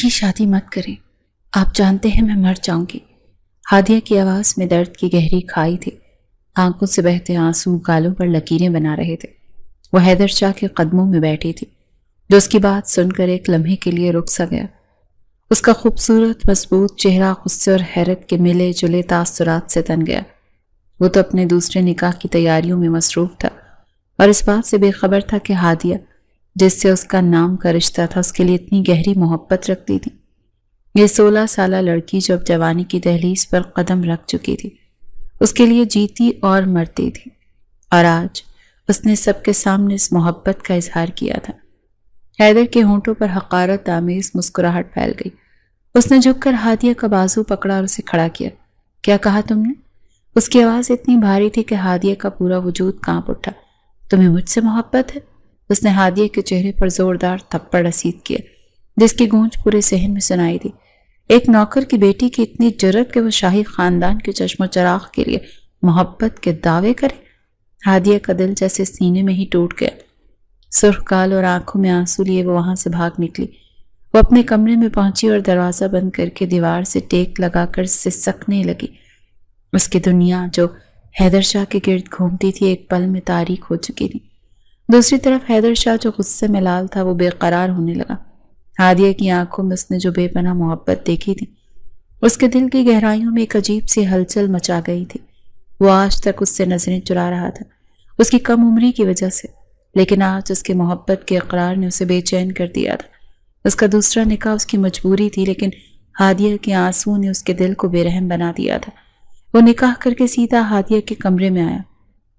یہ شادی مت کریں، آپ جانتے ہیں میں مر جاؤں گی۔ ہادیہ کی آواز میں درد کی گہری کھائی تھی، آنکھوں سے بہتے آنسو گالوں پر لکیریں بنا رہے تھے۔ وہ حیدر شاہ کے قدموں میں بیٹھی تھی، جو اس کی بات سن کر ایک لمحے کے لیے رک سا گیا۔ اس کا خوبصورت مضبوط چہرہ غصے اور حیرت کے ملے جلے تاثرات سے تن گیا۔ وہ تو اپنے دوسرے نکاح کی تیاریوں میں مصروف تھا اور اس بات سے بے خبر تھا کہ ہادیہ، جس سے اس کا نام کا رشتہ تھا، اس کے لیے اتنی گہری محبت رکھتی تھی۔ یہ 16 سالہ لڑکی جو اب جوانی کی دہلیز پر قدم رکھ چکی تھی، اس کے لیے جیتی اور مرتی تھی، اور آج اس نے سب کے سامنے اس محبت کا اظہار کیا تھا۔ حیدر کے ہونٹوں پر حقارت آمیز مسکراہٹ پھیل گئی۔ اس نے جھک کر ہادیہ کا بازو پکڑا اور اسے کھڑا کیا۔ کیا کہا تم نے؟ اس کی آواز اتنی بھاری تھی کہ ہادیہ کا پورا وجود کانپ اٹھا۔ تمہیں مجھ سے محبت ہے؟ اس نے ہادیہ کے چہرے پر زوردار تھپڑ رسید کیا، جس کی گونج پورے صحن میں سنائی دی۔ ایک نوکر کی بیٹی کی اتنی جرأت کہ وہ شاہی خاندان کے چشم و چراغ کے لیے محبت کے دعوے کرے۔ ہادیہ کا دل جیسے سینے میں ہی ٹوٹ گیا۔ سرخ گال اور آنکھوں میں آنسو لیے وہ وہاں سے بھاگ نکلی۔ وہ اپنے کمرے میں پہنچی اور دروازہ بند کر کے دیوار سے ٹیک لگا کر سسکنے لگی۔ اس کی دنیا جو حیدر شاہ کے گرد گھومتی تھی ایک پل میں تاریک ہو چکی تھی۔ دوسری طرف حیدر شاہ جو غصے میں لال تھا، وہ بے قرار ہونے لگا۔ ہادیہ کی آنکھوں میں اس نے جو بے پناہ محبت دیکھی تھی، اس کے دل کی گہرائیوں میں ایک عجیب سی ہلچل مچا گئی تھی۔ وہ آج تک اس سے نظریں چرا رہا تھا، اس کی کم عمری کی وجہ سے، لیکن آج اس کے محبت کے اقرار نے اسے بے چین کر دیا تھا۔ اس کا دوسرا نکاح اس کی مجبوری تھی، لیکن ہادیہ کے آنسوؤں نے اس کے دل کو بے رحم بنا دیا تھا۔ وہ نکاح کر کے سیدھا ہادیہ کے کمرے میں آیا،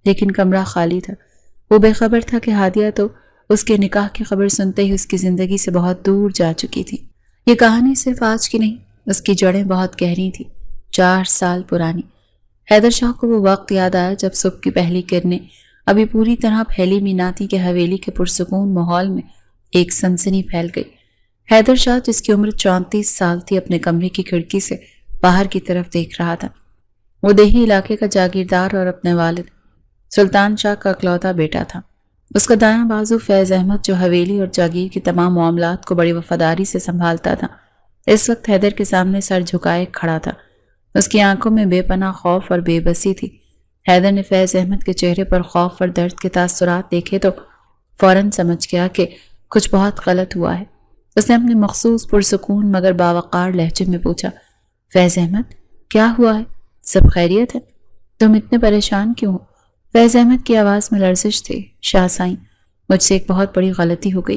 لیکن کمرہ خالی تھا۔ وہ بے خبر تھا کہ ہادیہ تو اس کے نکاح کی خبر سنتے ہی اس کی زندگی سے بہت دور جا چکی تھی۔ یہ کہانی صرف آج کی نہیں، اس کی جڑیں بہت گہری تھی، 4 سال پرانی۔ حیدر شاہ کو وہ وقت یاد آیا جب صبح کی پہلی کرنیں ابھی پوری طرح پھیلی بھی نہ تھی کہ حویلی کے پرسکون ماحول میں ایک سنسنی پھیل گئی۔ حیدر شاہ، جس کی عمر 34 سال تھی، اپنے کمرے کی کھڑکی سے باہر کی طرف دیکھ رہا تھا۔ وہ دیہی علاقے کا جاگیردار اور اپنے والد سلطان شاہ کا اکلوتا بیٹا تھا۔ اس کا دایاں بازو فیض احمد، جو حویلی اور جاگیر کے تمام معاملات کو بڑی وفاداری سے سنبھالتا تھا، اس وقت حیدر کے سامنے سر جھکائے کھڑا تھا۔ اس کی آنکھوں میں بے پناہ خوف اور بے بسی تھی۔ حیدر نے فیض احمد کے چہرے پر خوف اور درد کے تاثرات دیکھے تو فوراً سمجھ گیا کہ کچھ بہت غلط ہوا ہے۔ اس نے اپنے مخصوص پرسکون مگر باوقار لہجے میں پوچھا، فیض احمد، کیا ہوا ہے؟ سب خیریت ہے؟ تم اتنے پریشان کیوں ہو؟ فیض احمد کی آواز میں لرزش تھی۔ شاہ سائیں، مجھ سے ایک بہت بڑی غلطی ہو گئی۔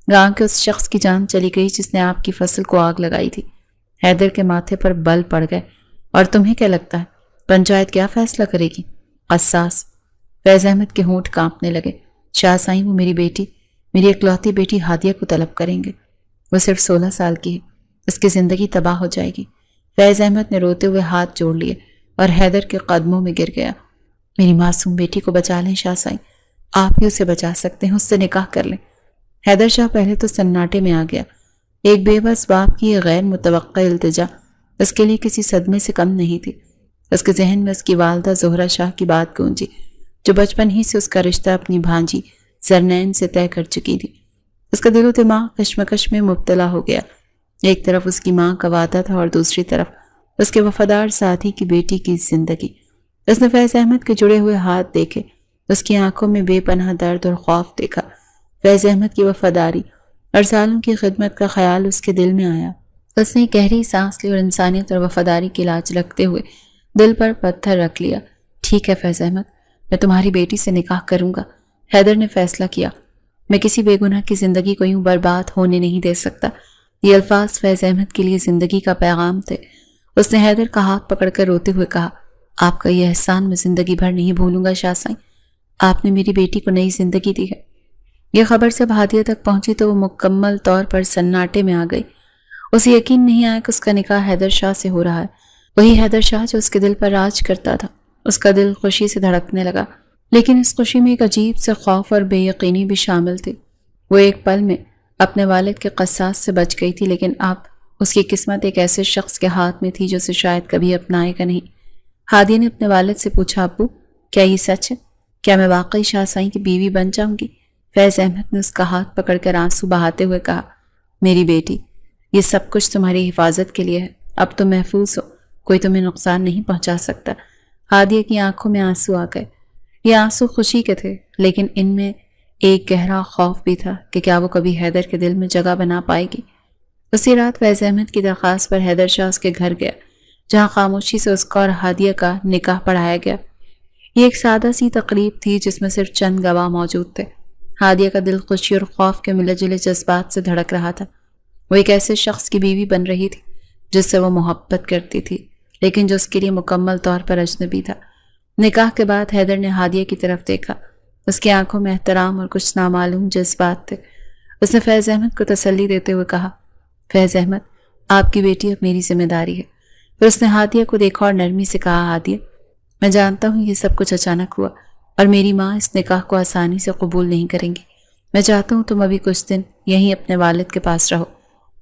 گاؤں کے اس شخص کی جان چلی گئی جس نے آپ کی فصل کو آگ لگائی تھی۔ حیدر کے ماتھے پر بل پڑ گئے۔ اور تمہیں کیا لگتا ہے پنچایت کیا فیصلہ کرے گی؟ قصاص۔ فیض احمد کے ہونٹ کانپنے لگے۔ شاہ سائیں، وہ میری بیٹی، میری اکلوتی بیٹی ہادیہ کو طلب کریں گے۔ وہ صرف 16 سال کی ہے، اس کی زندگی تباہ ہو جائے گی۔ فیض احمد نے روتے ہوئے ہاتھ جوڑ لیے اور حیدر کے قدموں میں گر گیا۔ میری معصوم بیٹی کو بچا لیں شاہ سائیں، آپ ہی اسے بچا سکتے ہیں، اس سے نکاح کر لیں۔ حیدر شاہ پہلے تو سناٹے میں آ گیا۔ ایک بے بس باپ کی یہ غیر متوقع التجا اس کے لیے کسی صدمے سے کم نہیں تھی۔ اس کے ذہن میں اس کی والدہ زہرہ شاہ کی بات گونجی، جو بچپن ہی سے اس کا رشتہ اپنی بھانجی زرنین سے طے کر چکی تھی۔ اس کا دل و دماغ کشمکش میں مبتلا ہو گیا۔ ایک طرف اس کی ماں کا وعدہ تھا اور دوسری طرف اس کے وفادار ساتھی کی بیٹی کی زندگی۔ اس نے فیض احمد کے جڑے ہوئے ہاتھ دیکھے، اس کی آنکھوں میں بے پناہ درد اور خوف دیکھا۔ فیض احمد کی وفاداری اور سالوں کی خدمت کا خیال اس کے دل میں آیا۔ اس نے گہری سانس لی اور انسانیت اور وفاداری کی لاج رکھتے ہوئے دل پر پتھر رکھ لیا۔ ٹھیک ہے فیض احمد، میں تمہاری بیٹی سے نکاح کروں گا۔ حیدر نے فیصلہ کیا۔ میں کسی بے گناہ کی زندگی کو یوں برباد ہونے نہیں دے سکتا۔ یہ الفاظ فیض احمد کے لیے زندگی کا پیغام تھے۔ اس نے حیدر کا ہاتھ پکڑ کر روتے ہوئے کہا، آپ کا یہ احسان میں زندگی بھر نہیں بھولوں گا شاہ سائیں، آپ نے میری بیٹی کو نئی زندگی دی ہے۔ یہ خبر جب ہادیہ تک پہنچی تو وہ مکمل طور پر سناٹے میں آ گئی۔ اسے یقین نہیں آیا کہ اس کا نکاح حیدر شاہ سے ہو رہا ہے، وہی حیدر شاہ جو اس کے دل پر راج کرتا تھا۔ اس کا دل خوشی سے دھڑکنے لگا، لیکن اس خوشی میں ایک عجیب سے خوف اور بے یقینی بھی شامل تھی۔ وہ ایک پل میں اپنے والد کے قصاص سے بچ گئی تھی، لیکن اب اس کی قسمت ایک ایسے شخص کے ہاتھ میں تھی جو اسے شاید کبھی اپنائے گا نہیں۔ ہادیہ نے اپنے والد سے پوچھا، ابو کیا یہ سچ ہے؟ کیا میں واقعی شاہ سائیں کی بیوی بن جاؤں گی؟ فیض احمد نے اس کا ہاتھ پکڑ کر آنسو بہاتے ہوئے کہا، میری بیٹی، یہ سب کچھ تمہاری حفاظت کے لیے ہے، اب تم محفوظ ہو، کوئی تمہیں نقصان نہیں پہنچا سکتا۔ ہادیہ کی آنکھوں میں آنسو آ گئے۔ یہ آنسو خوشی کے تھے، لیکن ان میں ایک گہرا خوف بھی تھا کہ کیا وہ کبھی حیدر کے دل میں جگہ بنا پائے گی۔ اسی رات فیض احمد کی درخواست پر حیدر شاہ اس کے گھر گیا، جہاں خاموشی سے اس کا اور ہادیہ کا نکاح پڑھایا گیا۔ یہ ایک سادہ سی تقریب تھی جس میں صرف چند گواہ موجود تھے۔ ہادیہ کا دل خوشی اور خوف کے ملے جلے جذبات سے دھڑک رہا تھا۔ وہ ایک ایسے شخص کی بیوی بن رہی تھی جس سے وہ محبت کرتی تھی، لیکن جو اس کے لیے مکمل طور پر اجنبی تھا۔ نکاح کے بعد حیدر نے ہادیہ کی طرف دیکھا۔ اس کی آنکھوں میں احترام اور کچھ نامعلوم جذبات تھے۔ اس نے فیض احمد کو تسلی دیتے ہوئے کہا، فیض احمد، آپ کی بیٹی اب میری ذمہ داری ہے۔ پھر اس نے ہادیہ کو دیکھا اور نرمی سے کہا، ہادیہ، میں جانتا ہوں یہ سب کچھ اچانک ہوا اور میری ماں اس نکاح کو آسانی سے قبول نہیں کریں گی۔ میں چاہتا ہوں تم ابھی کچھ دن یہیں اپنے والد کے پاس رہو۔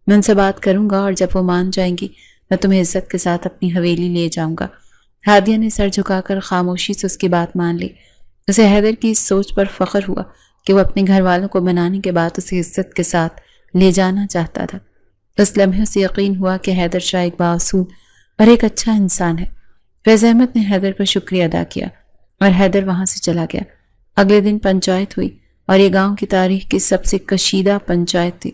میں ان سے بات کروں گا اور جب وہ مان جائیں گی میں تمہیں عزت کے ساتھ اپنی حویلی لے جاؤں گا۔ ہادیہ نے سر جھکا کر خاموشی سے اس کی بات مان لی۔ اسے حیدر کی اس سوچ پر فخر ہوا کہ وہ اپنے گھر والوں کو منانے کے بعد اسے عزت کے ساتھ لے جانا چاہتا تھا۔ اس لمحے سے یقین ہوا کہ حیدر شاہ ایک بااصول اور ایک اچھا انسان ہے۔ فیض احمد نے حیدر پر شکریہ ادا کیا اور حیدر وہاں سے چلا گیا۔ اگلے دن پنچایت ہوئی اور یہ گاؤں کی تاریخ کی سب سے کشیدہ پنچایت تھی۔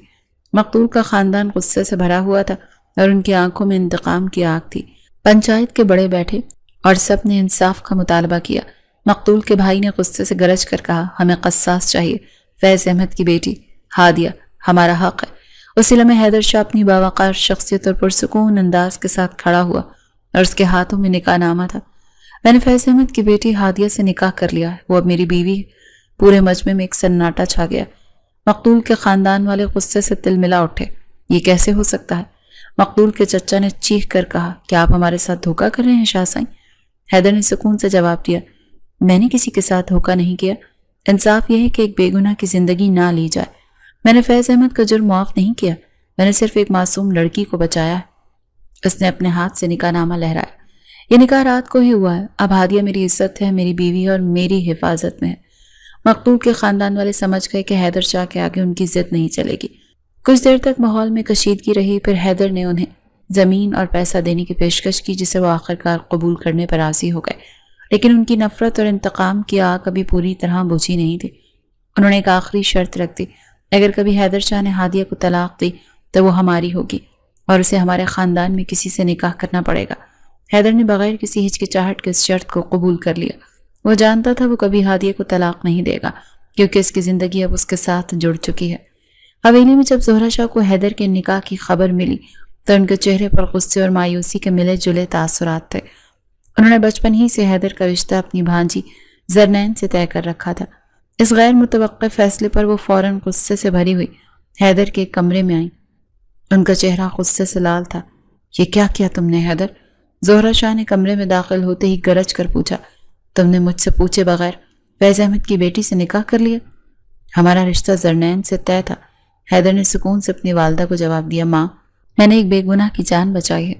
مقتول کا خاندان غصے سے بھرا ہوا تھا اور ان کی آنکھوں میں انتقام کی آگ تھی۔ پنچایت کے بڑے بیٹھے اور سب نے انصاف کا مطالبہ کیا۔ مقتول کے بھائی نے غصے سے گرج کر کہا، ہمیں قصاص چاہیے، فیض احمد کی بیٹی ہادیہ ہمارا حق ہے۔ اسی لمحے حیدر شاہ اپنی باوقار شخصیت اور پرسکون انداز کے ساتھ کھڑا ہوا اور اس کے ہاتھوں میں نکاح نامہ تھا۔ میں نے فیض احمد کی بیٹی ہادیہ سے نکاح کر لیا ہے، وہ اب میری بیوی ہے۔ پورے مجمع میں ایک سناٹا چھا گیا۔ مقتول کے خاندان والے غصے سے تل ملا اٹھے۔ یہ کیسے ہو سکتا ہے؟ مقتول کے چچا نے چیخ کر کہا، کیا آپ ہمارے ساتھ دھوکہ کر رہے ہیں شاہ سائیں؟ حیدر نے سکون سے جواب دیا، میں نے کسی کے ساتھ دھوکہ نہیں کیا۔ انصاف یہ ہے کہ ایک بے گناہ کی زندگی نہ لی جائے۔ میں نے فیض احمد کا جرم معاف نہیں کیا، میں نے صرف ایک معصوم لڑکی کو بچایا ہے۔ اس نے اپنے ہاتھ سے نکاح نامہ لہرایا۔ یہ نکاح رات کو ہی ہوا ہے، اب ہادیہ میری عزت ہے، میری بیوی ہے اور میری حفاظت میں ہے۔ مقتول کے خاندان والے سمجھ گئے کہ حیدر شاہ کے آگے ان کی ضد نہیں چلے گی۔ کچھ دیر تک ماحول میں کشیدگی رہی، پھر حیدر نے انہیں زمین اور پیسہ دینے کی پیشکش کی، جسے وہ آخرکار قبول کرنے پر راضی ہو گئے، لیکن ان کی نفرت اور انتقام کی آگ ابھی پوری طرح بجھی نہیں تھی۔ انہوں نے ایک آخری شرط رکھ دی، اگر کبھی حیدر شاہ نے ہادیہ کو طلاق دی تو وہ ہماری ہوگی اور اسے ہمارے خاندان میں کسی سے نکاح کرنا پڑے گا۔ حیدر نے بغیر کسی ہچکچاہٹ کے اس شرط کو قبول کر لیا۔ وہ جانتا تھا وہ کبھی ہادیہ کو طلاق نہیں دے گا، کیونکہ اس کی زندگی اب اس کے ساتھ جڑ چکی ہے۔ حویلی میں جب زہرہ شاہ کو حیدر کے نکاح کی خبر ملی تو ان کے چہرے پر غصے اور مایوسی کے ملے جلے تاثرات تھے۔ انہوں نے بچپن ہی سے حیدر کا رشتہ اپنی بھانجی زرنین سے طے کر رکھا تھا۔ اس غیر متوقع فیصلے پر وہ فوراً غصے سے بھری ہوئی حیدر کے کمرے میں آئیں۔ ان کا چہرہ غصے سے لال تھا۔ یہ کیا کیا تم نے حیدر؟ زہرہ شاہ نے کمرے میں داخل ہوتے ہی گرج کر پوچھا، تم نے مجھ سے پوچھے بغیر فیض احمد کی بیٹی سے نکاح کر لیا؟ ہمارا رشتہ زرنین سے طے تھا۔ حیدر نے سکون سے اپنی والدہ کو جواب دیا، ماں، میں نے ایک بے گناہ کی جان بچائی ہے،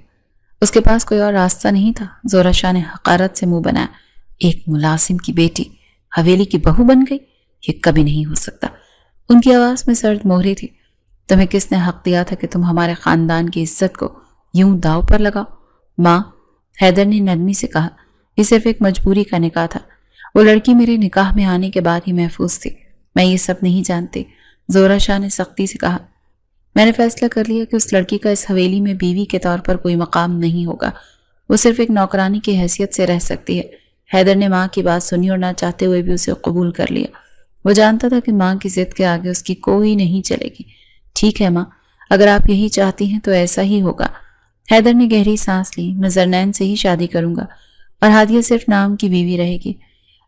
اس کے پاس کوئی اور راستہ نہیں تھا۔ زہرہ شاہ نے حقارت سے منہ بنایا، ایک ملازم کی بیٹی حویلی کی بہو بن گئی؟ یہ کبھی نہیں ہو سکتا۔ ان کی آواز میں سرد مہری تھی۔ تمہیں کس نے حق دیا تھا کہ تم ہمارے خاندان کی عزت کو یوں داؤ پر لگاؤ؟ ماں، حیدر نے نرمی سے کہا، یہ صرف ایک مجبوری کا نکاح تھا۔ وہ لڑکی میرے نکاح میں آنے کے بعد ہی محفوظ تھی، میں یہ سب نہیں جانتی۔ زہرہ شاہ نے سختی سے کہا، میں نے فیصلہ کر لیا کہ اس لڑکی کا اس حویلی میں بیوی کے طور پر کوئی مقام نہیں ہوگا، وہ صرف ایک نوکرانی کی حیثیت سے رہ سکتی ہے۔ حیدر نے ماں کی بات سنی اور نہ چاہتے ہوئے بھی اسے قبول کر لیا۔ وہ جانتا تھا کہ ماں کی ضد کے آگے اس کی کوئی نہیں چلے گی۔ ٹھیک ہے ماں، اگر آپ یہی چاہتی ہیں تو ایسا ہی ہوگا۔ حیدر نے گہری سانس لی، میں زرنین سے ہی شادی کروں گا اور ہادیہ صرف نام کی بیوی رہے گی۔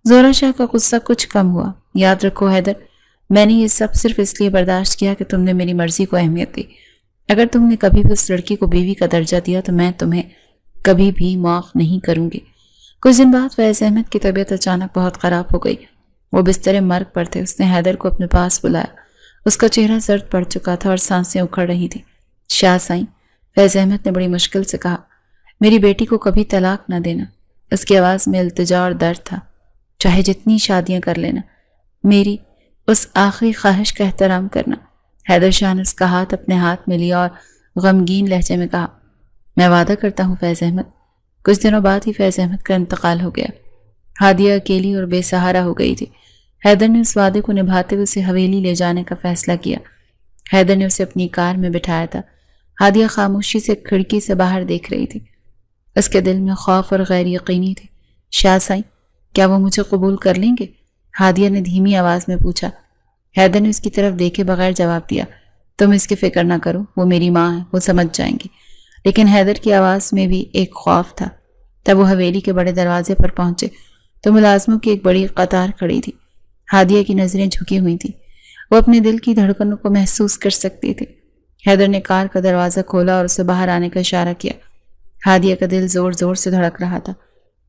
زہرہ شاہ کا غصہ کچھ کم ہوا۔ یاد رکھو حیدر، میں نے یہ سب صرف اس لیے برداشت کیا کہ تم نے میری مرضی کو اہمیت دی۔ اگر تم نے کبھی بھی اس لڑکی کو بیوی کا درجہ دیا تو میں تمہیں کبھی بھی معاف نہیں کروں گی۔ کچھ دن بعد فیض احمد کی طبیعت اچانک بہت خراب ہو گئی۔ وہ بستر مرگ پر تھے۔ اس نے حیدر کو اپنے پاس بلایا۔ اس کا چہرہ زرد پڑ چکا تھا اور سانسیں اکھڑ رہی تھیں۔ شاہ سائیں، فیض احمد نے بڑی مشکل سے کہا، میری بیٹی کو کبھی طلاق نہ دینا۔ اس کی آواز میں التجا اور درد تھا۔ چاہے جتنی شادیاں کر لینا، میری اس آخری خواہش کا احترام کرنا۔ حیدر شاہ نے اس کا ہاتھ اپنے ہاتھ میں لیا اور غمگین لہجے میں کہا، میں وعدہ کرتا ہوں فیض احمد۔ کچھ دنوں بعد ہی فیض احمد کا انتقال ہو گیا۔ ہادیہ اکیلی اور بے سہارا ہو گئی تھی۔ حیدر نے اس وعدے کو نبھاتے ہوئے اسے حویلی لے جانے کا فیصلہ کیا۔ حیدر نے اسے اپنی کار میں بٹھایا تھا۔ ہادیہ خاموشی سے کھڑکی سے باہر دیکھ رہی تھی۔ اس کے دل میں خوف اور غیر یقینی تھی۔ شاہ سائیں، کیا وہ مجھے قبول کر لیں گے؟ ہادیہ نے دھیمی آواز میں پوچھا۔ حیدر نے اس کی طرف دیکھے بغیر جواب دیا، تم اس کی فکر نہ کرو، وہ میری ماں ہے، وہ سمجھ جائیں گی۔ لیکن حیدر کی آواز میں بھی ایک خوف تھا۔ تب وہ حویلی کے بڑے دروازے پر پہنچے تو ملازموں کی ایک بڑی قطار کھڑی تھی۔ ہادیہ کی نظریں جھکی ہوئی تھیں۔ وہ اپنے دل کی دھڑکنوں کو محسوس کر سکتی تھی۔ حیدر نے کار کا دروازہ کھولا اور اسے باہر آنے کا اشارہ کیا۔ ہادیہ کا دل زور زور سے دھڑک رہا تھا۔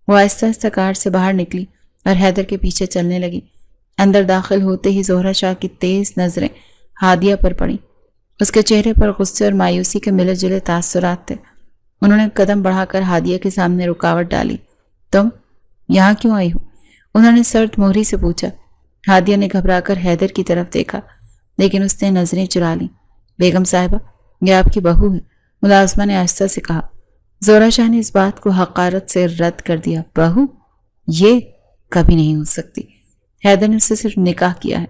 وہ آہستہ آہستہ کار سے باہر نکلی اور حیدر کے پیچھے چلنے لگی۔ اندر داخل ہوتے ہی زہرہ شاہ کی تیز نظریں ہادیہ پر پڑیں۔ اس کے چہرے پر غصے اور مایوسی کے ملے جلے تاثرات تھے۔ انہوں نے قدم بڑھا کر ہادیہ کے سامنے رکاوٹ ڈالی۔ تم یہاں کیوں آئی ہو؟ انہوں نے سرد مہری سے پوچھا۔ ہادیہ نے گھبرا کر حیدر کی طرف دیکھا، لیکن اس نے نظریں چرا لیں۔ بیگم صاحبہ، یہ آپ کی بہو ہے، ملازمہ نے آہستہ سے کہا۔ زہرہ شاہ نے اس بات کو حقارت سے رد کر دیا۔ بہو؟ یہ کبھی نہیں ہو سکتی۔ حیدر نے اس سے صرف نکاح کیا ہے،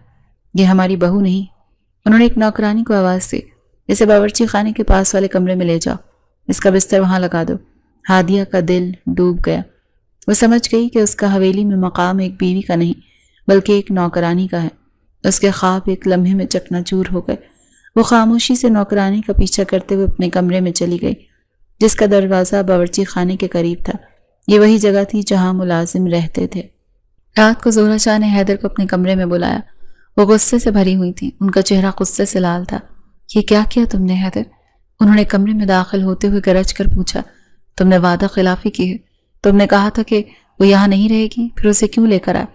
یہ ہماری بہو نہیں۔ انہوں نے ایک نوکرانی کو آواز دی، اسے باورچی خانے کے پاس والے کمرے میں لے جاؤ، اس کا بستر وہاں لگا دو۔ ہادیہ کا دل ڈوب گیا۔ وہ سمجھ گئی کہ اس کا حویلی میں مقام ایک بیوی کا نہیں بلکہ ایک نوکرانی کا ہے۔ اس کے خواب ایک لمحے میں چکنا چور ہو گئے۔ وہ خاموشی سے نوکرانی کا پیچھا کرتے ہوئے اپنے کمرے میں چلی گئی، جس کا دروازہ باورچی خانے کے قریب تھا۔ یہ وہی جگہ تھی جہاں ملازم رہتے تھے۔ رات کو زہرہ شاہ نے حیدر کو اپنے کمرے میں بلایا۔ وہ غصے سے بھری ہوئی تھی، ان کا چہرہ غصے سے لال تھا۔ یہ کیا کیا تم نے حیدر؟ انہوں نے کمرے میں داخل ہوتے ہوئے گرج کر پوچھا۔ تم نے وعدہ خلافی کی ہے، تم نے کہا تھا کہ وہ یہاں نہیں رہے گی، پھر اسے کیوں لے کر آئے؟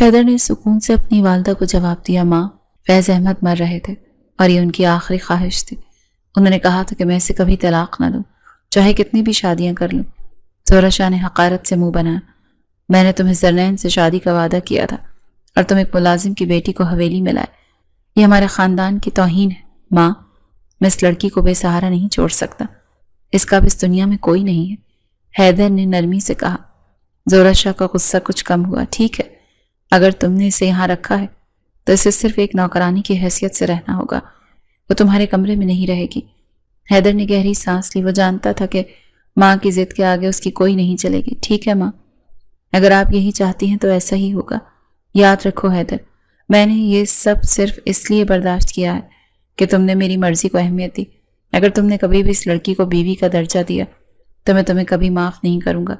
حیدر نے سکون سے اپنی والدہ کو جواب دیا، ماں، فیض احمد مر رہے تھے اور یہ ان کی آخری خواہش تھی۔ انہوں نے کہا تھا کہ میں اسے کبھی طلاق نہ دوں، چاہے کتنی بھی شادیاں کر لوں۔ زہرہ شاہ نے حقارت سے منہ بنایا۔ میں نے تمہیں زرنین سے شادی کا وعدہ کیا تھا اور تم ایک ملازم کی بیٹی کو حویلی میں لائے۔ یہ ہمارے خاندان کی توہین ہے ماں، میں اس لڑکی کو بے سہارا نہیں چھوڑ سکتا، اس کا بھی اس دنیا میں کوئی نہیں ہے۔ حیدر نے نرمی سے کہا۔ زہرہ شاہ کا غصہ کچھ کم ہوا۔ ٹھیک ہے، اگر تم نے اسے یہاں رکھا ہے تو اسے صرف ایک نوکرانی کی حیثیت سے رہنا ہوگا، وہ تمہارے کمرے میں نہیں رہے گی۔ حیدر نے گہری سانس لی۔ وہ جانتا تھا کہ ماں کی ضد کے آگے اس کی کوئی نہیں چلے گی۔ ٹھیک ہے ماں، اگر آپ یہی چاہتی ہیں تو ایسا ہی ہوگا۔ یاد رکھو حیدر، میں نے یہ سب صرف اس لیے برداشت کیا ہے کہ تم نے میری مرضی کو اہمیت دی۔ اگر تم نے کبھی بھی اس لڑکی کو بیوی کا درجہ دیا تو میں تمہیں کبھی معاف نہیں کروں گا۔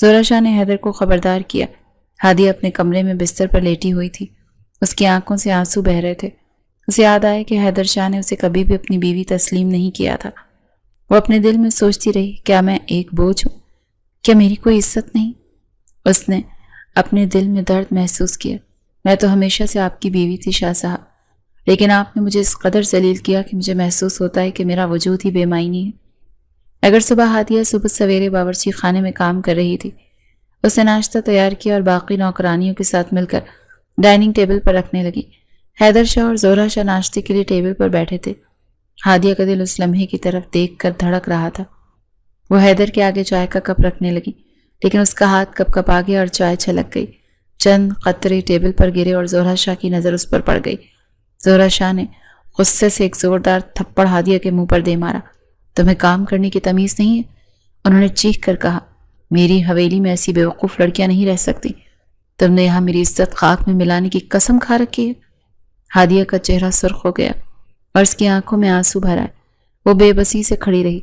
زہرہ شاہ نے حیدر کو خبردار کیا۔ ہادیہ اپنے کمرے میں بستر پر لیٹی ہوئی تھی، اس کی آنکھوں سے آنسو بہہ رہے تھے۔ اسے یاد آیا کہ حیدر شاہ نے اسے کبھی بھی اپنی بیوی تسلیم نہیں کیا تھا۔ وہ اپنے دل میں سوچتی رہی، کیا میں ایک بوجھ ہوں؟ کیا میری کوئی عزت نہیں؟ اس نے اپنے دل میں درد محسوس کیا۔ میں تو ہمیشہ سے آپ کی بیوی تھی شاہ صاحب، لیکن آپ نے مجھے اس قدر ذلیل کیا کہ مجھے محسوس ہوتا ہے کہ میرا وجود ہی بے معنی ہے۔ اگر صبح ہادیہ صبح سویرے باورچی خانے میں کام کر رہی تھی، اس نے ناشتہ تیار کیا اور باقی نوکرانیوں کے ساتھ مل کر ڈائننگ ٹیبل پر رکھنے لگی۔ حیدر شاہ اور زہرہ شاہ ناشتے کے لیے ٹیبل پر بیٹھے تھے۔ ہادیہ کا دل اس لمحے کی طرف دیکھ کر دھڑک رہا تھا۔ وہ حیدر کے آگے چائے کا کپ رکھنے لگی، لیکن اس کا ہاتھ کپ کپا گیا اور چائے چھلک گئی۔ چند قطرے ٹیبل پر گرے اور زہرہ شاہ کی نظر اس پر پڑ گئی۔ زہرہ شاہ نے غصے سے ایک زوردار تھپڑ ہادیہ کے منہ پر دے مارا۔ تمہیں کام کرنے کی تمیز نہیں ہے؟ انہوں نے چیخ کر کہا۔ میری حویلی میں ایسی بیوقوف لڑکیاں نہیں رہ سکتی۔ تم نے یہاں میری عزت خاک میں ملانے کی قسم کھا رکھی ہے۔ ہادیہ کا چہرہ سرخ ہو گیا اور اس کی آنکھوں میں آنسو بھر آئے۔ وہ بے بسی سے کھڑی رہی۔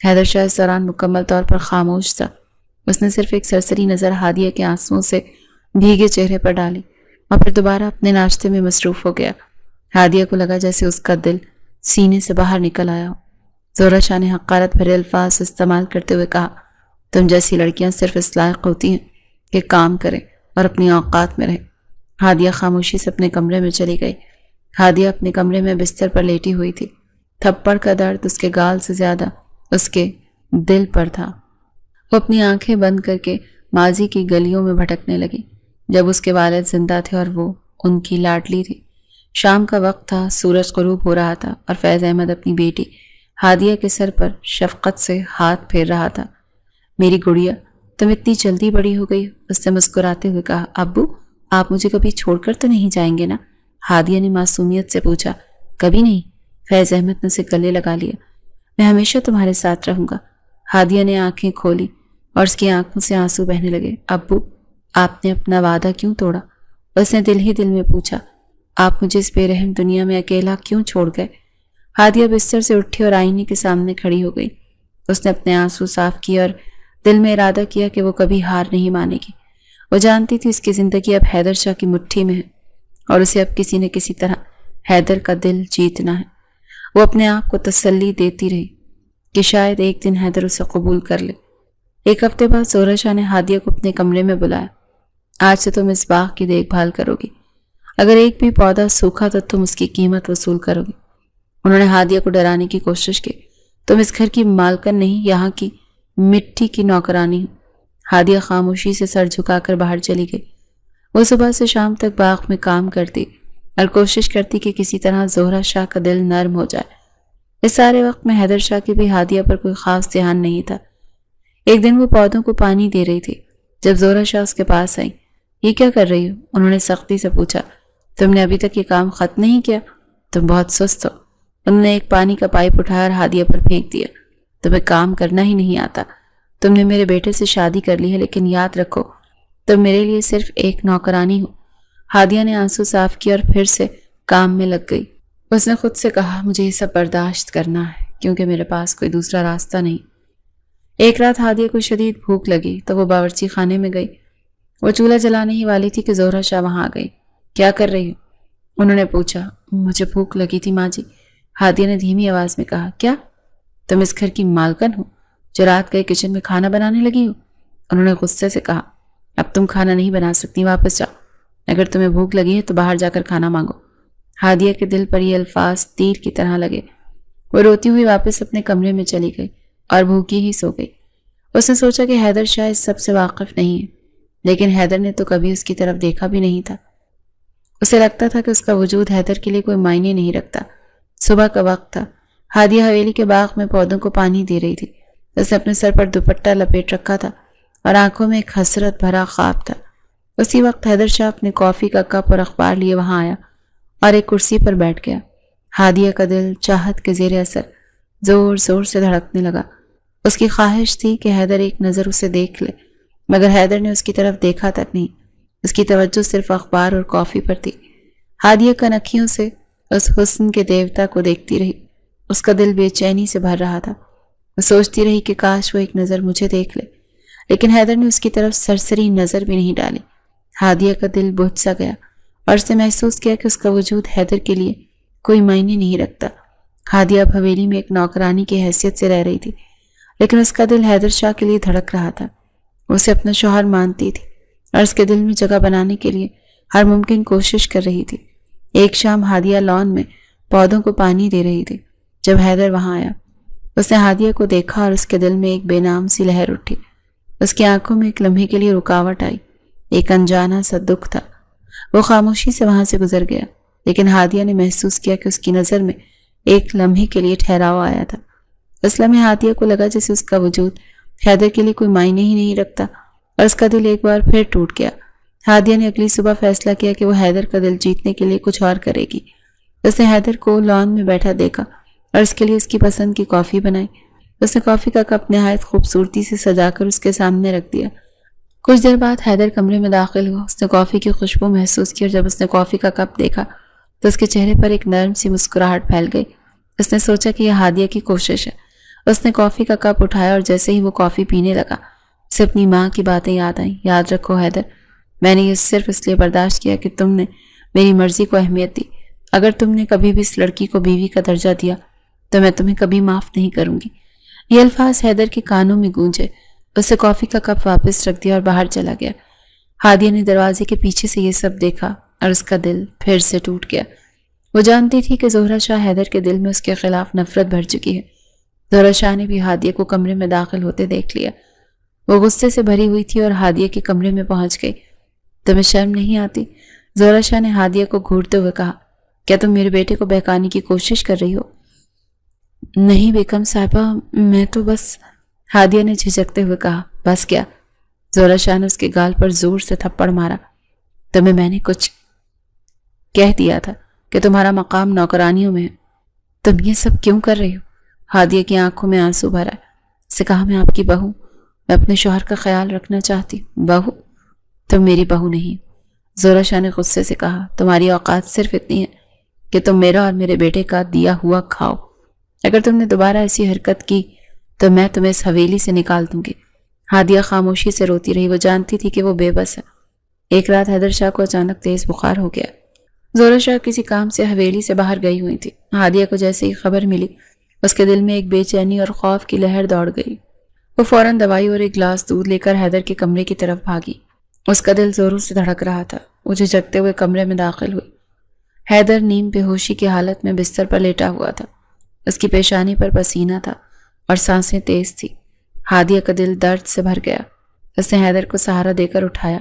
حیدر شاہ اس دوران مکمل طور پر خاموش تھا۔ اس نے صرف ایک سرسری نظر ہادیہ کے آنسوؤں سے بھیگے چہرے پر ڈالی اور پھر دوبارہ اپنے ناشتے میں مصروف ہو گیا۔ ہادیہ کو لگا جیسے اس کا دل سینے سے باہر نکل آیا ہو۔ زہرہ شاہ نے حقارت بھرے الفاظ استعمال کرتے ہوئے کہا، تم جیسی لڑکیاں صرف اس لائق ہوتی ہیں کہ کام کریں اور اپنی اوقات میں رہیں۔ ہادیہ خاموشی سے اپنے کمرے میں چلی گئی۔ ہادیہ اپنے کمرے میں بستر پر لیٹی ہوئی تھی۔ تھپڑ کا درد اس کے گال سے زیادہ اس کے دل پر تھا۔ وہ اپنی آنکھیں بند کر کے ماضی کی گلیوں میں بھٹکنے لگی، جب اس کے والد زندہ تھے اور وہ ان کی لاڈلی تھی۔ شام کا وقت تھا، سورج غروب ہو رہا تھا اور فیض احمد اپنی بیٹی ہادیہ کے سر پر شفقت سے ہاتھ پھیر رہا تھا۔ میری گڑیا، تم اتنی جلدی بڑی ہو گئی، اس نے مسکراتے ہوئے کہا۔ ابو، آپ مجھے کبھی چھوڑ کر تو نہیں جائیں گے نا؟ ہادیہ نے معصومیت سے پوچھا۔ کبھی نہیں، فیض احمد نے اسے گلے لگا لیا۔ میں ہمیشہ تمہارے ساتھ رہوں گا۔ ہادیہ نے آنکھیں کھولی اور اس کی آنکھوں سے آنسو بہنے لگے۔ ابو، آپ نے اپنا وعدہ کیوں توڑا؟ اس نے دل ہی دل میں پوچھا۔ آپ مجھے اس بے رحم دنیا میں اکیلا کیوں چھوڑ گئے؟ ہادیہ بستر سے اٹھی اور آئینے کے سامنے کھڑی ہو گئی۔ اس نے اپنے آنسو صاف کیے اور دل میں ارادہ کیا کہ وہ کبھی ہار نہیں مانے گی۔ وہ جانتی تھی اس کی زندگی اب حیدر شاہ کی مٹھی میں ہے اور اسے اب کسی نہ کسی طرح حیدر کا دل جیتنا ہے۔ وہ اپنے آپ کو تسلی دیتی رہی کہ شاید ایک دن حیدر اسے قبول کر لے۔ ایک ہفتے بعد زہرہ شاہ نے ہادیہ کو اپنے کمرے میں بلایا۔ آج سے تم اس باغ کی دیکھ بھال کرو گی، اگر ایک بھی پودا سوکھا تو تم اس کی قیمت وصول کرو گی۔ انہوں نے ہادیہ کو ڈرانے کی کوشش کی۔ تم اس گھر کی مالکن نہیں، یہاں کی مٹی کی نوکرانی ہو۔ ہادیہ خاموشی سے سر جھکا کر باہر چلی گئی۔ وہ صبح سے شام تک باغ میں کام کرتی اور کوشش کرتی کہ کسی طرح زہرہ شاہ کا دل نرم ہو جائے۔ اس سارے وقت میں حیدر شاہ کی بھی ہادیہ پر کوئی خاص دھیان نہیں تھا۔ ایک دن وہ پودوں کو پانی دے رہی تھی جب زہرہ شاہ اس کے پاس آئی۔ یہ کیا کر رہی ہو؟ انہوں نے سختی سے پوچھا۔ تم نے ابھی تک یہ کام ختم نہیں کیا؟ تم بہت سست ہو۔ انہوں نے ایک پانی کا پائپ اٹھایا اور ہادیہ پر پھینک دیا۔ تمہیں کام کرنا ہی نہیں آتا۔ تم نے میرے بیٹے سے شادی کر لی ہے، لیکن یاد رکھو تم میرے لیے صرف ایک نوکرانی ہو۔ ہادیہ نے آنسو صاف کیا اور پھر سے کام میں لگ گئی۔ اس نے خود سے کہا، مجھے یہ سب برداشت کرنا ہے کیونکہ میرے پاس کوئی دوسرا راستہ نہیں۔ ایک رات ہادیہ کو شدید بھوک لگی تو وہ باورچی خانے میں گئی۔ وہ چولہا جلانے ہی والی تھی کہ زہرہ شاہ وہاں آ گئی۔ کیا کر رہی ہو؟ انہوں نے پوچھا۔ مجھے بھوک لگی تھی ماں جی، ہادیہ نے دھیمی آواز میں کہا۔ کیا تم اس گھر کی مالکن ہو جو رات گئے کچن میں کھانا بنانے لگی ہو؟ انہوں نے غصے سے کہا۔ اب تم کھانا نہیں بنا سکتی، واپس جاؤ۔ اگر تمہیں بھوک لگی ہے تو باہر جا کر کھانا مانگو۔ ہادیہ کے دل پر یہ الفاظ تیر کی طرح لگے۔ وہ روتی ہوئی واپس اپنے کمرے میں چلی گئی اور بھوکی ہی سو گئی۔ اس نے سوچا کہ حیدر شاہ اس سب سے واقف نہیں ہے، لیکن حیدر نے تو کبھی اس کی طرف دیکھا بھی نہیں تھا۔ اسے لگتا تھا کہ اس کا وجود حیدر کے لیے کوئی معنی نہیں رکھتا۔ صبح کا وقت تھا۔ ہادیہ حویلی کے باغ میں پودوں کو پانی دے رہی تھی۔ اس نے اپنے سر پر دوپٹہ لپیٹ رکھا تھا اور آنکھوں میں ایک حسرت بھرا خواب تھا۔ اسی وقت حیدر شاہ اپنے کافی کا کپ اور اخبار لیے وہاں آیا اور ایک کرسی پر بیٹھ گیا۔ ہادیہ کا دل چاہت کے زیر اثر زور زور سے دھڑکنے لگا۔ اس کی خواہش تھی کہ حیدر ایک نظر اسے دیکھ لے، مگر حیدر نے اس کی طرف دیکھا تک نہیں۔ اس کی توجہ صرف اخبار اور کافی پر تھی۔ ہادیہ کنکھیوں سے اس حسن کے دیوتا کو دیکھتی رہی۔ اس کا دل بے چینی سے بھر رہا تھا۔ وہ سوچتی رہی کہ کاش وہ ایک نظر مجھے دیکھ لے، لیکن حیدر نے اس کی طرف سرسری نظر بھی نہیں ڈالی۔ ہادیہ کا دل بجھ سا گیا اور اس نے محسوس کیا کہ اس کا وجود حیدر کے لیے کوئی معنی نہیں رکھتا۔ ہادیہ اب حویلی میں ایک نوکرانی کی حیثیت سے رہ رہی تھی، لیکن اس کا دل حیدر شاہ کے لیے دھڑک رہا تھا۔ وہ اسے اپنا شوہر مانتی تھی اور اس کے دل میں جگہ بنانے کے لیے ہر ممکن کوشش کر رہی تھی۔ ایک شام ہادیہ لان میں پودوں کو پانی دے رہی تھی جب حیدر وہاں آیا۔ اس نے ہادیہ کو دیکھا اور اس کے دل میں ایک بے نام سی لہر اٹھی۔ اس کی آنکھوں میں ایک لمحے کے لیے رکاوٹ آئی، ایک انجانا سا دکھ تھا۔ وہ خاموشی سے وہاں سے گزر گیا، لیکن ہادیہ نے محسوس کیا کہ اس کی نظر میں ایک لمحے کے لیے ٹھہراؤ آیا تھا۔ اس لمحے ہادیہ کو لگا جیسے اس کا وجود حیدر کے لیے کوئی معنی ہی نہیں رکھتا اور اس کا دل ایک بار پھر ٹوٹ گیا۔ ہادیہ نے اگلی صبح فیصلہ کیا کہ وہ حیدر کا دل جیتنے کے لیے کچھ اور کرے گی۔ اس نے حیدر کو لان میں بیٹھا دیکھا اور اس کے لیے اس کی پسند کی کافی بنائی۔ اس نے کافی کا کپ نہایت خوبصورتی سے سجا کر اس کے سامنے رکھ دیا۔ کچھ دیر بعد حیدر کمرے میں داخل ہوا۔ اس نے کافی کی خوشبو محسوس کی اور جب اس نے کافی کا کپ دیکھا تو اس کے چہرے پر ایک نرم سی مسکراہٹ پھیل گئی۔ اس نے سوچا کہ یہ ہادیہ کی کوشش ہے۔ اس نے کافی کا کپ اٹھایا اور جیسے ہی وہ کافی پینے لگا اسے اپنی ماں کی باتیں یاد آئیں۔ یاد رکھو حیدر، میں نے یہ صرف اس لیے برداشت کیا کہ تم نے میری مرضی کو اہمیت دی۔ اگر تم نے کبھی بھی اس لڑکی کو بیوی کا درجہ دیا تو میں تمہیں کبھی معاف نہیں کروں گی۔ یہ الفاظ حیدر کے کانوں میں گونجے۔ اس نے کافی کا کپ واپس رکھ دیا اور باہر چلا گیا۔ ہادیہ نے دروازے کے پیچھے سے یہ سب دیکھا اور اس کا دل پھر سے ٹوٹ گیا۔ وہ جانتی تھی کہ زہرہ شاہ حیدر کے دل میں اس کے خلاف نفرت بھر چکی ہے۔ زہرہ شاہ نے بھی ہادیہ کو کمرے میں داخل ہوتے دیکھ لیا۔ وہ غصے سے بھری ہوئی تھی اور ہادیہ کے کمرے میں پہنچ گئی۔ تمہیں شرم نہیں آتی؟ زہرہ شاہ نے ہادیہ کو گھورتے ہوئے کہا۔ کیا تم میرے بیٹے کو بہکانے کی کوشش کر رہی ہو؟ نہیں بیگم صاحبہ، میں تو بس، ہادیہ نے جھجکتے ہوئے کہا۔ بس کیا؟ زہرہ شاہ نے اس کے گال پر زور سے تھپڑ مارا۔ تمہیں میں نے کچھ کہہ دیا تھا کہ تمہارا مقام نوکرانیوں میں ہے، تم یہ سب کیوں کر رہی ہو؟ ہادیہ کی آنکھوں میں آنسو بھرا۔ اسے کہا، میں آپ کی بہو، میں اپنے شوہر کا خیال رکھنا چاہتی ہوں۔ بہو؟ تم میری بہو نہیں۔ زہرہ شاہ نے غصے سے کہا، تمہاری اوقات صرف اتنی ہے کہ تم میرا اور میرے بیٹے کا دیا ہوا کھاؤ۔ اگر تم نے دوبارہ ایسی حرکت کی تو میں تمہیں اس حویلی سے نکال دوں گی۔ ہادیہ خاموشی سے روتی رہی۔ وہ جانتی تھی کہ وہ بے بس ہے۔ ایک رات حیدر شاہ کو اچانک تیز بخار ہو گیا۔ زہرہ شاہ کسی کام سے حویلی سے باہر گئی ہوئی تھی۔ ہادیہ کو جیسے ہی خبر ملی، اس کے دل میں ایک بے چینی اور خوف کی لہر دوڑ گئی۔ وہ فوراً دوائی اور ایک گلاس دودھ لے کر حیدر کے کمرے کی طرف بھاگی۔ اس کا دل زوروں سے دھڑک رہا تھا۔ وہ جھجکتے ہوئے کمرے میں داخل ہوئی۔ حیدر نیم بے ہوشی کی حالت میں بستر پر لیٹا ہوا تھا۔ اس کی پیشانی پر پسینہ تھا اور سانسیں تیز تھی۔ ہادیہ کا دل درد سے بھر گیا۔ اس نے حیدر کو سہارا دے کر اٹھایا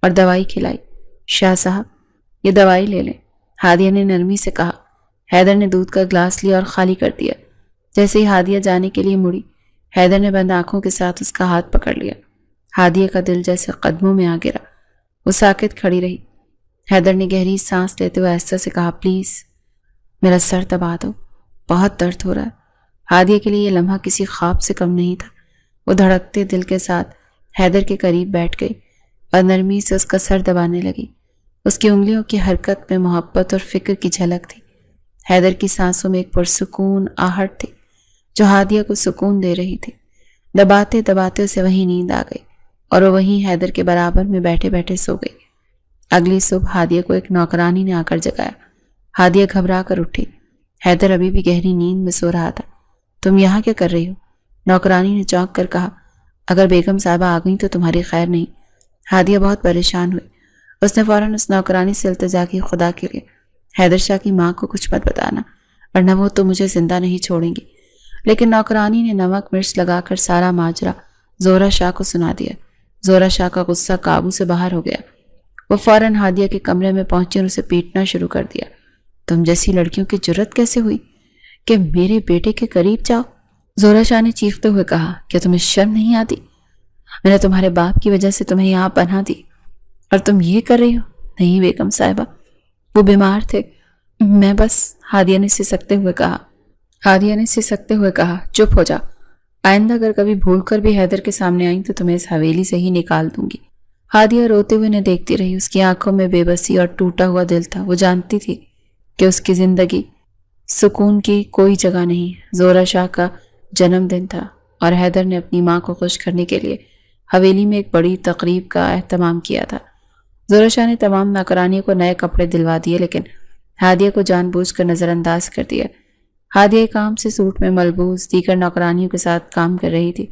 اور دوائی کھلائی۔ شاہ صاحب، یہ دوائی لے لیں، ہادیہ نے نرمی سے کہا۔ حیدر نے دودھ کا گلاس لیا اور خالی کر دیا۔ جیسے ہی ہادیہ جانے کے لیے مڑی، حیدر نے بند آنکھوں کے ساتھ اس کا ہاتھ پکڑ لیا۔ ہادیہ کا دل جیسے قدموں میں آ گرا۔ وہ ساکت کھڑی رہی۔ حیدر نے گہری سانس لیتے ہوئے آہستہ سے کہا، پلیز میرا سر دبا دو، بہت درد ہو رہا ہے۔ ہادیہ کے لیے یہ لمحہ کسی خواب سے کم نہیں تھا۔ وہ دھڑکتے دل کے ساتھ حیدر کے قریب بیٹھ گئی اور نرمی سے اس کا سر دبانے لگی۔ اس کی انگلیوں کی حرکت میں محبت اور فکر کی جھلک تھی۔ حیدر کی سانسوں میں ایک پرسکون آہٹ تھی جو ہادیہ کو سکون دے رہی تھی۔ دباتے دباتے اسے وہیں نیند آ گئی اور وہ وہیں حیدر کے برابر میں بیٹھے بیٹھے سو گئی۔ اگلی صبح ہادیہ کو ایک نوکرانی نے آ کر جگایا۔ ہادیہ گھبرا کر اٹھی۔ حیدر ابھی بھی گہری نیند میں سو رہا تھا۔ تم یہاں کیا کر رہی ہو؟ نوکرانی نے چونک کر کہا۔ اگر بیگم صاحبہ آ گئیں تو تمہاری خیر نہیں۔ ہادیہ بہت پریشان ہوئی۔ اس نے فوراً اس نوکرانی سے التجا کی، خدا کے لیے حیدر شاہ کی ماں کو کچھ مت بتانا، ورنہ وہ تو مجھے زندہ نہیں چھوڑیں گی۔ لیکن نوکرانی نے نمک مرچ لگا کر سارا ماجرا زہرہ شاہ کو سنا دیا۔ زہرہ شاہ کا غصہ قابو سے باہر ہو گیا۔ وہ فوراً ہادیہ کے کمرے میں پہنچی اور اسے پیٹنا شروع کر دیا۔ تم جیسی لڑکیوں کی جرت کیسے ہوئی کہ میرے بیٹے کے قریب جاؤ؟ زہرہ شاہ نے چیختے ہوئے کہا، کیا تمہیں شرم نہیں آتی؟ میں نے تمہارے باپ کی وجہ سے تمہیں یہاں پناہ دی اور تم یہ کر رہی ہو؟ نہیں بیگم صاحبہ، وہ بیمار تھے، میں بس، ہادیہ نے سسکتے ہوئے کہا، چپ ہو جا۔ آئندہ اگر کبھی بھول کر بھی حیدر کے سامنے آئیں تو تمہیں اس حویلی سے ہی نکال دوں گی۔ ہادیہ روتے ہوئے انہیں دیکھتی رہی۔ اس کی آنکھوں میں بے بسی اور ٹوٹا ہوا دل تھا۔ وہ جانتی تھی کہ اس کی زندگی سکون کی کوئی جگہ نہیں۔ زہرہ شاہ کا جنم دن تھا اور حیدر نے اپنی ماں کو خوش کرنے کے لیے حویلی میں ایک بڑی تقریب کا اہتمام کیا تھا۔ زہرہ شاہ نے تمام نوکرانیوں کو نئے کپڑے دلوا دیے، لیکن ہادیہ کو جان بوجھ کر نظر انداز کر دیا۔ ہادیہ کام سے سوٹ میں ملبوس دیگر نوکرانیوں کے ساتھ کام کر رہی تھی۔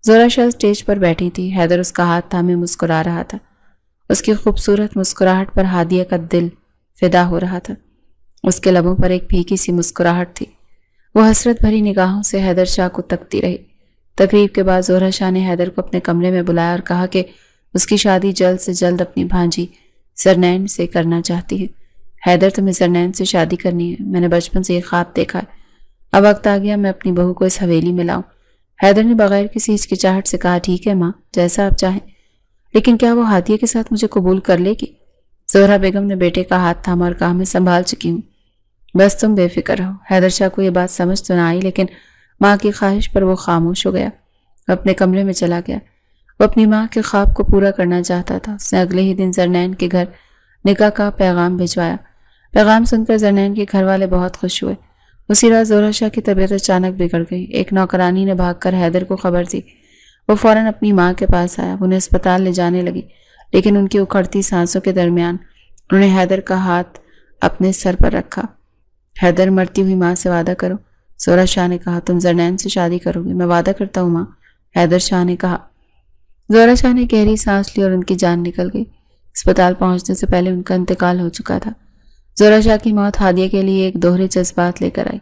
زہرہ شاہ اسٹیج پر بیٹھی تھی۔ حیدر اس کا ہاتھ تھامے مسکرا رہا تھا۔ اس کی خوبصورت مسکراہٹ پر ہادیہ کا دل فدا ہو رہا تھا۔ اس کے لبوں پر ایک پھیکی سی مسکراہٹ تھی۔ وہ حسرت بھری نگاہوں سے حیدر شاہ کو تکتی رہی۔ تقریب کے بعد زہرہ شاہ نے حیدر کو اپنے کمرے میں بلایا اور کہا کہ اس کی شادی جلد سے جلد اپنی بھانجی زرنین سے کرنا چاہتی ہے۔ حیدر، تمہیں زرنین سے شادی کرنی ہے؟ میں نے بچپن سے یہ خواب دیکھا ہے۔ اب وقت آ گیا میں اپنی بہو کو اس حویلی میں لاؤں۔ حیدر نے بغیر کسی ہچکچاہٹ سے کہا، ٹھیک ہے ماں، جیسا آپ چاہیں، لیکن کیا وہ ہادیہ کے ساتھ مجھے قبول کر لے گی؟ زہرہ بیگم نے بیٹے کا ہاتھ تھاما اور کہا، میں سنبھال چکی ہوں، بس تم بے فکر رہو۔ حیدر شاہ کو یہ بات سمجھ تو نہ آئی، لیکن ماں کی خواہش پر وہ خاموش ہو گیا۔ وہ اپنے کمرے میں چلا گیا۔ وہ اپنی ماں کے خواب کو پورا کرنا چاہتا تھا۔ اس نے اگلے ہی دن زرنین کے گھر نکاح کا پیغام بھجوایا۔ پیغام سن کر زرنین کے گھر والے بہت خوش ہوئے۔ اسی رات زہرہ شاہ کی طبیعت اچانک بگڑ گئی۔ ایک نوکرانی نے بھاگ کر حیدر کو خبر دی۔ وہ فوراً اپنی ماں کے پاس آیا۔ انہیں اسپتال لے جانے لگی، لیکن ان کی اکھڑتی سانسوں کے درمیان انہوں نے حیدر کا ہاتھ اپنے سر پر رکھا۔ حیدر، مرتی ہوئی ماں سے وعدہ کرو۔ زہرہ شاہ نے کہا، تم زرنین سے شادی کرو گے؟ میں وعدہ کرتا ہوں ماں، حیدر شاہ نے کہا۔ زہرہ شاہ نے گہری سانس لی اور ان کی جان نکل گئی۔ اسپتال پہنچنے سے پہلے ان کا انتقال ہو چکا تھا۔ زہرہ شاہ کی موت ہادیہ کے لیے ایک دوہرے جذبات لے کر آئی۔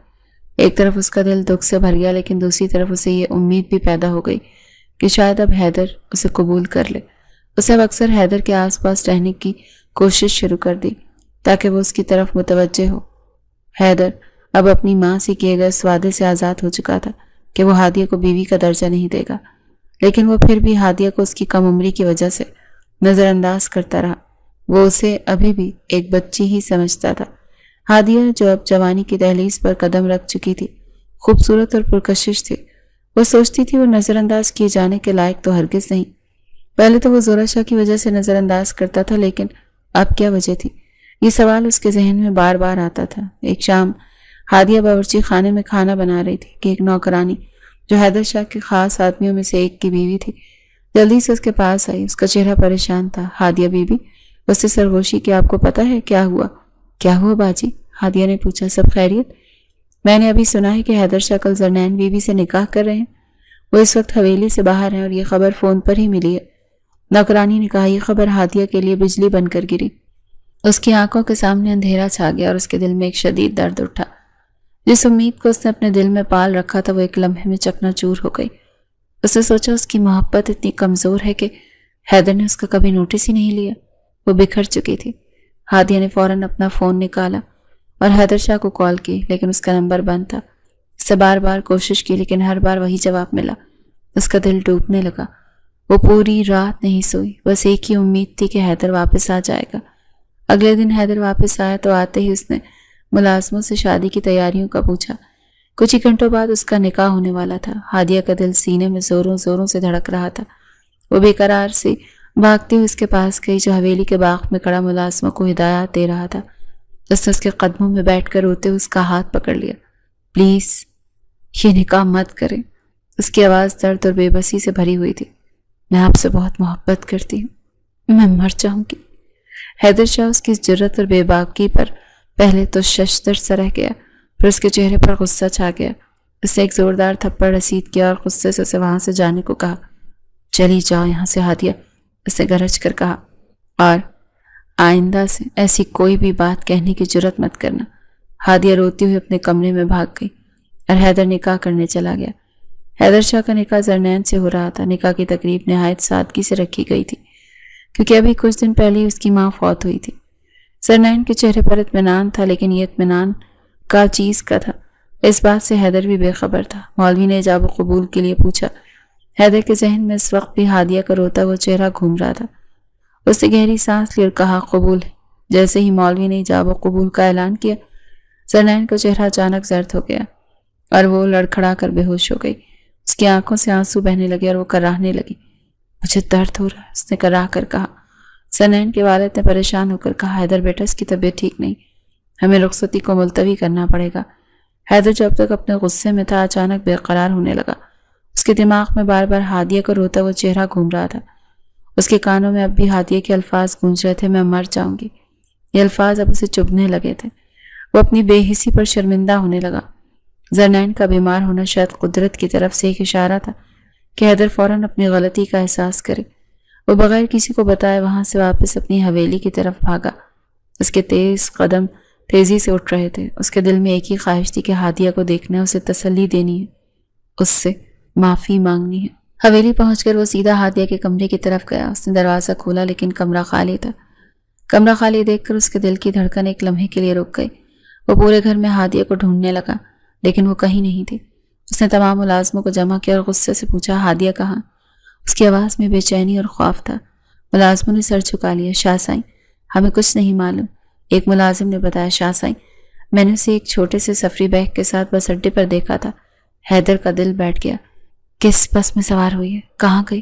ایک طرف اس کا دل دکھ سے بھر گیا، لیکن دوسری طرف اسے یہ امید بھی پیدا ہو گئی کہ شاید اب حیدر اسے قبول کر لے۔ اسے اب اکثر حیدر کے آس پاس رہنے کی کوشش شروع کر دی تاکہ وہ اس کی طرف متوجہ ہو۔ حیدر، اب اپنی ماں سے کیے گئے اس وعدے سے آزاد ہو چکا تھا کہ وہ ہادیہ کو بیوی کا درجہ نہیں دے گا، لیکن وہ پھر بھی ہادیہ کو اس کی کم عمری کی وجہ سے نظر انداز کرتا رہا۔ وہ اسے ابھی بھی ایک بچی ہی سمجھتا تھا۔ ہادیہ جو اب جوانی کی دہلیز پر قدم رکھ چکی تھی، خوبصورت اور پرکشش تھی۔ وہ سوچتی تھی وہ نظر انداز کیے جانے کے لائق تو ہرگز نہیں۔ پہلے تو وہ زورا شاہ کی وجہ سے نظر انداز کرتا تھا، لیکن اب کیا وجہ تھی؟ یہ سوال اس کے ذہن میں بار بار آتا تھا۔ ایک شام ہادیہ باورچی خانے میں کھانا بنا رہی تھی کہ ایک نوکرانی جو حیدر شاہ کے خاص آدمیوں میں سے ایک کی بیوی تھی جلدی سے اس کے پاس آئی۔ اس کا چہرہ پریشان تھا۔ ہادیہ بیوی، اس سے سرگوشی کہ آپ کو پتہ ہے کیا ہوا؟ کیا ہوا باجی؟ ہادیہ نے پوچھا۔ سب خیریت؟ میں نے ابھی سنا ہے کہ حیدر شاہ کل زرنین بیوی سے نکاح کر رہے ہیں۔ وہ اس وقت حویلی سے باہر ہیں اور یہ خبر فون پر ہی ملی ہے۔ نوکرانی نے کہا۔ یہ خبر ہادیہ کے لیے بجلی بن کر گری۔ اس کی آنکھوں کے سامنے اندھیرا چھا گیا اور اس کے دل میں ایک شدید درد اٹھا۔ جس امید کو اس نے اپنے دل میں پال رکھا تھا وہ ایک لمحے میں چکنا چور ہو گئی۔ اس نے سوچا اس کی محبت اتنی کمزور ہے کہ حیدر نے اس کا کبھی نوٹس ہی نہیں لیا۔ وہ بکھر چکی تھی۔ ہادیہ نے فوراً اپنا فون نکالا اور حیدر شاہ کو کال کی، لیکن اس کا نمبر بند تھا۔ اس سے بار بار کوشش کی لیکن ہر بار وہی جواب ملا۔ اس کا دل ڈوبنے لگا۔ وہ پوری رات نہیں سوئی، بس ایک ہی امید تھی کہ حیدر واپس آ جائے گا۔ اگلے دن حیدر واپس آیا تو آتے ہی اس نے ملازموں سے شادی کی تیاریوں کا پوچھا۔ کچھ ہی گھنٹوں بعد اس کا نکاح ہونے والا تھا۔ ہادیہ کا دل سینے میں زوروں زوروں سے دھڑک رہا تھا۔ وہ بے قرار سی بھاگتی ہوئی اس کے پاس گئی جو حویلی کے باغ میں کھڑا ملازموں کو ہدایات دے رہا تھا۔ اس نے اس کے قدموں میں بیٹھ کر روتے ہوئے اس کا ہاتھ پکڑ لیا۔ پلیز یہ نکاح مت کریں۔ اس کی آواز درد اور بے بسی سے بھری ہوئی تھی۔ میں آپ سے بہت محبت کرتی ہوں، میں مر جاؤں گی۔ حیدر شاہ اس کی جرت اور بے باکی پر پہلے تو ششدر سا رہ گیا، پھر اس کے چہرے پر غصہ چھا گیا۔ اس نے ایک زوردار تھپڑ رسید کیا اور غصے سے اسے وہاں سے جانے کو کہا۔ چلی جاؤ یہاں سے ہادیہ، اس نے گرج کر کہا، اور آئندہ سے ایسی کوئی بھی بات کہنے کی جرت مت کرنا۔ ہادیہ روتی ہوئی اپنے کمرے میں بھاگ گئی اور حیدر نکاح کرنے چلا گیا۔ حیدر شاہ کا نکاح زرنین سے ہو رہا تھا۔ نکاح کی تقریب نہایت سادگی سے رکھی گئی تھی کیونکہ ابھی کچھ دن پہلے اس کی ماں فوت ہوئی تھی۔ زرنین کے چہرے پر اطمینان تھا، لیکن یہ اطمینان کا چیز کا تھا، اس بات سے حیدر بھی بے خبر تھا۔ مولوی نے ایجاب و قبول کے لیے پوچھا۔ حیدر کے ذہن میں اس وقت بھی ہادیہ کا روتا ہوا چہرہ گھوم رہا تھا۔ اس نے گہری سانس لی اور کہا، قبول ہے۔ جیسے ہی مولوی نے ایجاب و قبول کا اعلان کیا، زرنین کا چہرہ اچانک زرد ہو گیا اور وہ لڑکھڑا کر بے ہوش ہو گئی۔ اس کی آنکھوں سے آنسو بہنے لگے اور وہ کراہنے لگی۔ مجھے درد ہو رہا ہے، اس نے کراہ کر کہا۔ زرنین کے والد نے پریشان ہو کر کہا، حیدر بیٹا اس کی طبیعت ٹھیک نہیں، ہمیں رخصتی کو ملتوی کرنا پڑے گا۔ حیدر جو اب تک اپنے غصے میں تھا اچانک بے قرار ہونے لگا۔ اس کے دماغ میں بار بار ہادیہ کا روتا ہوا چہرہ گھوم رہا تھا۔ اس کے کانوں میں اب بھی ہادیہ کے الفاظ گونج رہے تھے، میں مر جاؤں گی۔ یہ الفاظ اب اسے چبھنے لگے تھے۔ وہ اپنی بے حسی پر شرمندہ ہونے لگا۔ زرنین کا بیمار ہونا شاید قدرت کی طرف سے ایک اشارہ تھا کہ حیدر فوراً اپنی غلطی کا احساس کرے۔ وہ بغیر کسی کو بتائے وہاں سے واپس اپنی حویلی کی طرف بھاگا۔ اس کے تیز قدم تیزی سے اٹھ رہے تھے۔ اس کے دل میں ایک ہی خواہش تھی کہ ہادیہ کو دیکھنا ہے، اسے تسلی دینی ہے، اس سے معافی مانگنی ہے۔ حویلی پہنچ کر وہ سیدھا ہادیہ کے کمرے کی طرف گیا۔ اس نے دروازہ کھولا لیکن کمرہ خالی تھا۔ کمرہ خالی دیکھ کر اس کے دل کی دھڑکن ایک لمحے کے لیے رک گئی۔ وہ پورے گھر میں ہادیہ کو ڈھونڈنے لگا لیکن وہ کہیں نہیں تھی۔ اس نے تمام ملازموں کو جمع کیا اور غصے سے پوچھا، ہادیہ کہاں؟ اس کی آواز میں بے چینی اور خوف تھا۔ ملازموں نے سر جھکا لیا۔ شاہ سائیں، ہمیں کچھ نہیں معلوم۔ ایک ملازم نے بتایا، شاہ سائیں، میں نے اسے ایک چھوٹے سے سفری بیگ کے ساتھ بس اڈے پر دیکھا تھا۔ حیدر کا دل بیٹھ گیا۔ کس بس میں سوار ہوئی ہے؟ کہاں گئی؟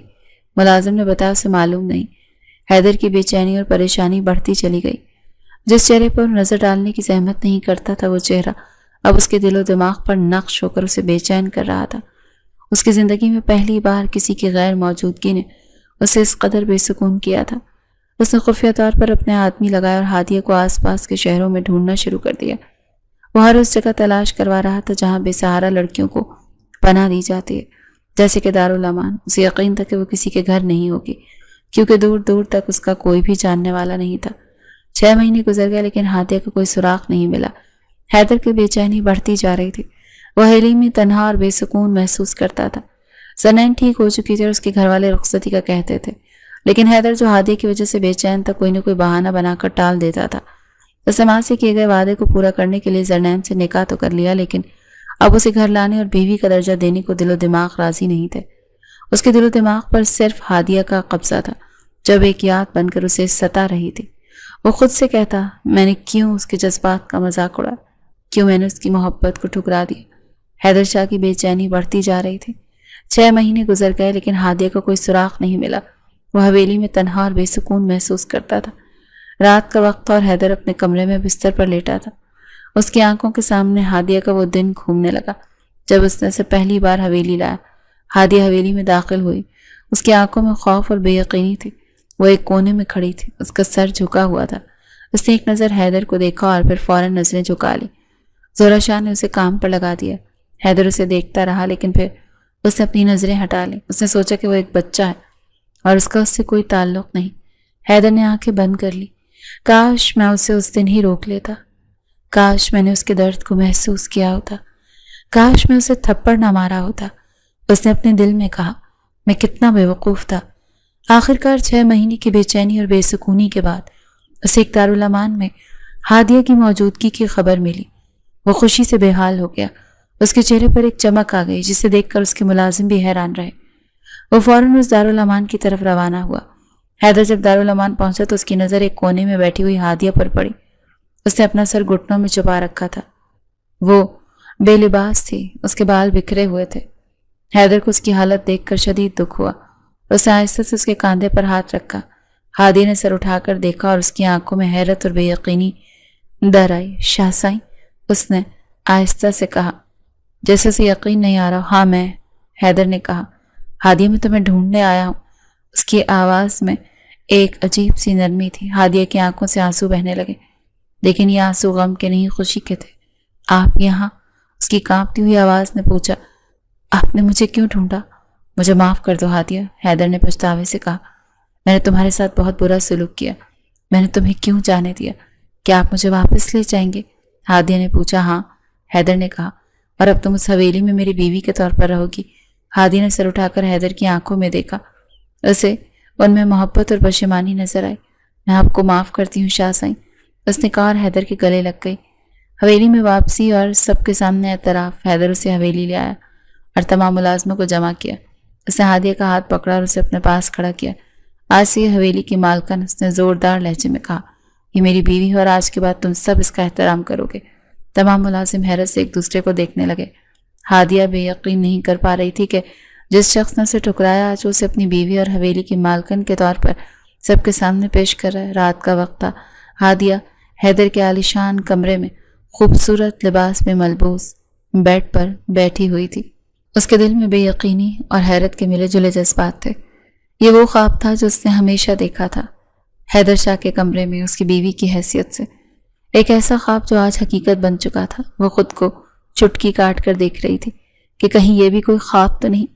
ملازم نے بتایا، اسے معلوم نہیں۔ حیدر کی بے چینی اور پریشانی بڑھتی چلی گئی۔ جس چہرے پر نظر ڈالنے کی زحمت نہیں کرتا تھا وہ چہرہ اب اس کے دل و دماغ پر نقش ہو کر اسے بے چین کر رہا تھا۔ اس کی زندگی میں پہلی بار کسی کی غیر موجودگی نے اسے اس قدر بے سکون کیا تھا۔ اس نے خفیہ طور پر اپنے آدمی لگائے اور ہادیہ کو آس پاس کے شہروں میں ڈھونڈنا شروع کر دیا۔ وہ ہر اس جگہ تلاش کروا رہا تھا جہاں بے سہارا لڑکیوں کو پناہ دی جاتی ہے، جیسے کہ دارالامان۔ اسے یقین تھا کہ وہ کسی کے گھر نہیں ہوگی کیونکہ دور دور تک اس کا کوئی بھی جاننے والا نہیں تھا۔ 6 مہینے گزر گئے لیکن ہادیہ کا کوئی سراغ نہیں ملا۔ حیدر کی بے چینی بڑھتی جا رہی تھی۔ وہ حویلی میں تنہا اور بے سکون محسوس کرتا تھا۔ زرنین ٹھیک ہو چکی تھی اور اس کے گھر والے رخصتی کا کہتے تھے، لیکن حیدر جو ہادیہ کی وجہ سے بے چین تھا کوئی نہ کوئی بہانہ بنا کر ٹال دیتا تھا۔ اس نے ماں سے کیے گئے وعدے کو پورا کرنے کے لیے زرنین سے نکاح تو کر لیا، لیکن اب اسے گھر لانے اور بیوی کا درجہ دینے کو دل و دماغ راضی نہیں تھے۔ اس کے دل و دماغ پر صرف ہادیہ کا قبضہ تھا، جب ایک یاد بن کر اسے ستا رہی تھی۔ وہ خود سے کہتا، میں نے کیوں اس کے جذبات کا مذاق اڑایا، کیوں میں نے اس کی محبت کو ٹھکرا دیا۔ حیدر شاہ کی بے چینی بڑھتی جا رہی تھی۔ 6 مہینے گزر گئے لیکن ہادیہ کو کوئی سراغ نہیں ملا۔ وہ حویلی میں تنہا اور بے سکون محسوس کرتا تھا۔ رات کا وقت اور حیدر اپنے کمرے میں بستر پر لیٹا تھا۔ اس کی آنکھوں کے سامنے ہادیہ کا وہ دن گھومنے لگا جب اس نے اسے پہلی بار حویلی لایا۔ ہادیہ حویلی میں داخل ہوئی۔ اس کی آنکھوں میں خوف اور بے یقینی تھی۔ وہ ایک کونے میں کھڑی تھی، اس کا سر جھکا ہوا تھا۔ اس نے ایک نظر حیدر کو دیکھا اور پھر فوراً نظریں جھکا لی۔ زہرہ شاہ نے اسے کام پر لگا دیا۔ حیدر اسے دیکھتا رہا لیکن پھر اس نے اپنی نظریں ہٹا لی۔ اس نے سوچا کہ وہ ایک بچہ ہے اور اس کا اس سے کوئی تعلق نہیں۔ حیدر نے آنکھیں بند کر لی۔ کاش میں اسے اس دن ہی روک لیتا، کاش میں نے اس کے درد کو محسوس کیا ہوتا، کاش میں اسے تھپڑ نہ مارا ہوتا۔ اس نے اپنے دل میں کہا، میں کتنا بے وقوف تھا۔ آخرکار 6 مہینے کی بے چینی اور بے سکونی کے بعد اسے ایک دارالامان میں ہادیہ کی موجودگی کی خبر ملی۔ وہ خوشی سے بے حال ہو گیا۔ اس کے چہرے پر ایک چمک آ گئی جسے دیکھ کر اس کے ملازم بھی حیران رہے۔ وہ فوراً اس دارالامان کی طرف روانہ ہوا۔ حیدر جب دارالامان پہنچا تو اس کی نظر ایک کونے میں بیٹھی ہوئی ہادیہ پر پڑی۔ اس نے اپنا سر گھٹنوں میں چھپا رکھا تھا۔ وہ بے لباس تھی، اس کے بال بکھرے ہوئے تھے۔ حیدر کو اس کی حالت دیکھ کر شدید دکھ ہوا۔ اس نے آہستہ سے اس کے کاندھے پر ہاتھ رکھا۔ ہادیہ نے سر اٹھا کر دیکھا اور اس کی آنکھوں میں حیرت اور بے یقینی در آئی۔ شاہ سائیں، اس نے آہستہ سے کہا، جیسے اسے یقین نہیں آ رہا۔ ہاں میں، حیدر نے کہا۔ ہادیہ، میں تمہیں ڈھونڈنے آیا ہوں۔ اس کی آواز میں ایک عجیب سی نرمی تھی۔ ہادیہ کی آنکھوں سے آنسو بہنے لگے، لیکن یہ آنسو غم کے نہیں، خوشی کے تھے۔ آپ یہاں؟ اس کی کانپتی ہوئی آواز نے پوچھا۔ آپ نے مجھے کیوں ڈھونڈا؟ مجھے معاف کر دو ہادیہ، حیدر نے پچھتاوے سے کہا۔ میں نے تمہارے ساتھ بہت برا سلوک کیا۔ میں نے تمہیں کیوں جانے دیا؟ کیا آپ مجھے واپس لے جائیں گے؟ ہادیہ نے پوچھا۔ ہاں، حیدر نے کہا۔ اور اب تم اس حویلی میں میری بیوی کے طور پر رہو گی؟ ہادیہ نے سر اٹھا کر حیدر کی آنکھوں میں دیکھا۔ اسے ان میں محبت اور پشیمانی نظر آئی۔ میں آپ کو معاف کرتی ہوں شاہ سائیں، اس نے کہا اور حیدر کے گلے لگ گئی۔ حویلی میں واپسی اور سب کے سامنے اعتراف۔ حیدر اسے حویلی لے آیا اور تمام ملازموں کو جمع کیا۔ اس نے ہادیہ کا ہاتھ پکڑا اور اسے اپنے پاس کھڑا کیا۔ آج سے یہ حویلی کی مالکن، اس نے زوردار لہجے میں کہا، یہ میری بیوی ہے اور آج کے بعد تم سب اس کا احترام کرو گے۔ تمام ملازم حیرت سے ایک دوسرے کو دیکھنے لگے۔ ہادیہ بے یقین نہیں کر پا رہی تھی کہ جس شخص نے اسے ٹھکرایا آج اسے اپنی بیوی اور حویلی کی مالکن کے طور پر سب کے سامنے پیش کر رہا ہے۔ رات کا وقت تھا۔ ہادیہ حیدر کے عالیشان کمرے میں خوبصورت لباس میں ملبوس بیڈ پر بیٹھی ہوئی تھی۔ اس کے دل میں بے یقینی اور حیرت کے ملے جلے جذبات تھے۔ یہ وہ خواب تھا جو اس نے ہمیشہ دیکھا تھا، حیدر شاہ کے کمرے میں اس کی بیوی کی حیثیت سے۔ ایک ایسا خواب جو آج حقیقت بن چکا تھا۔ وہ خود کو چٹکی کاٹ کر دیکھ رہی تھی کہ کہیں یہ بھی کوئی خواب تو نہیں۔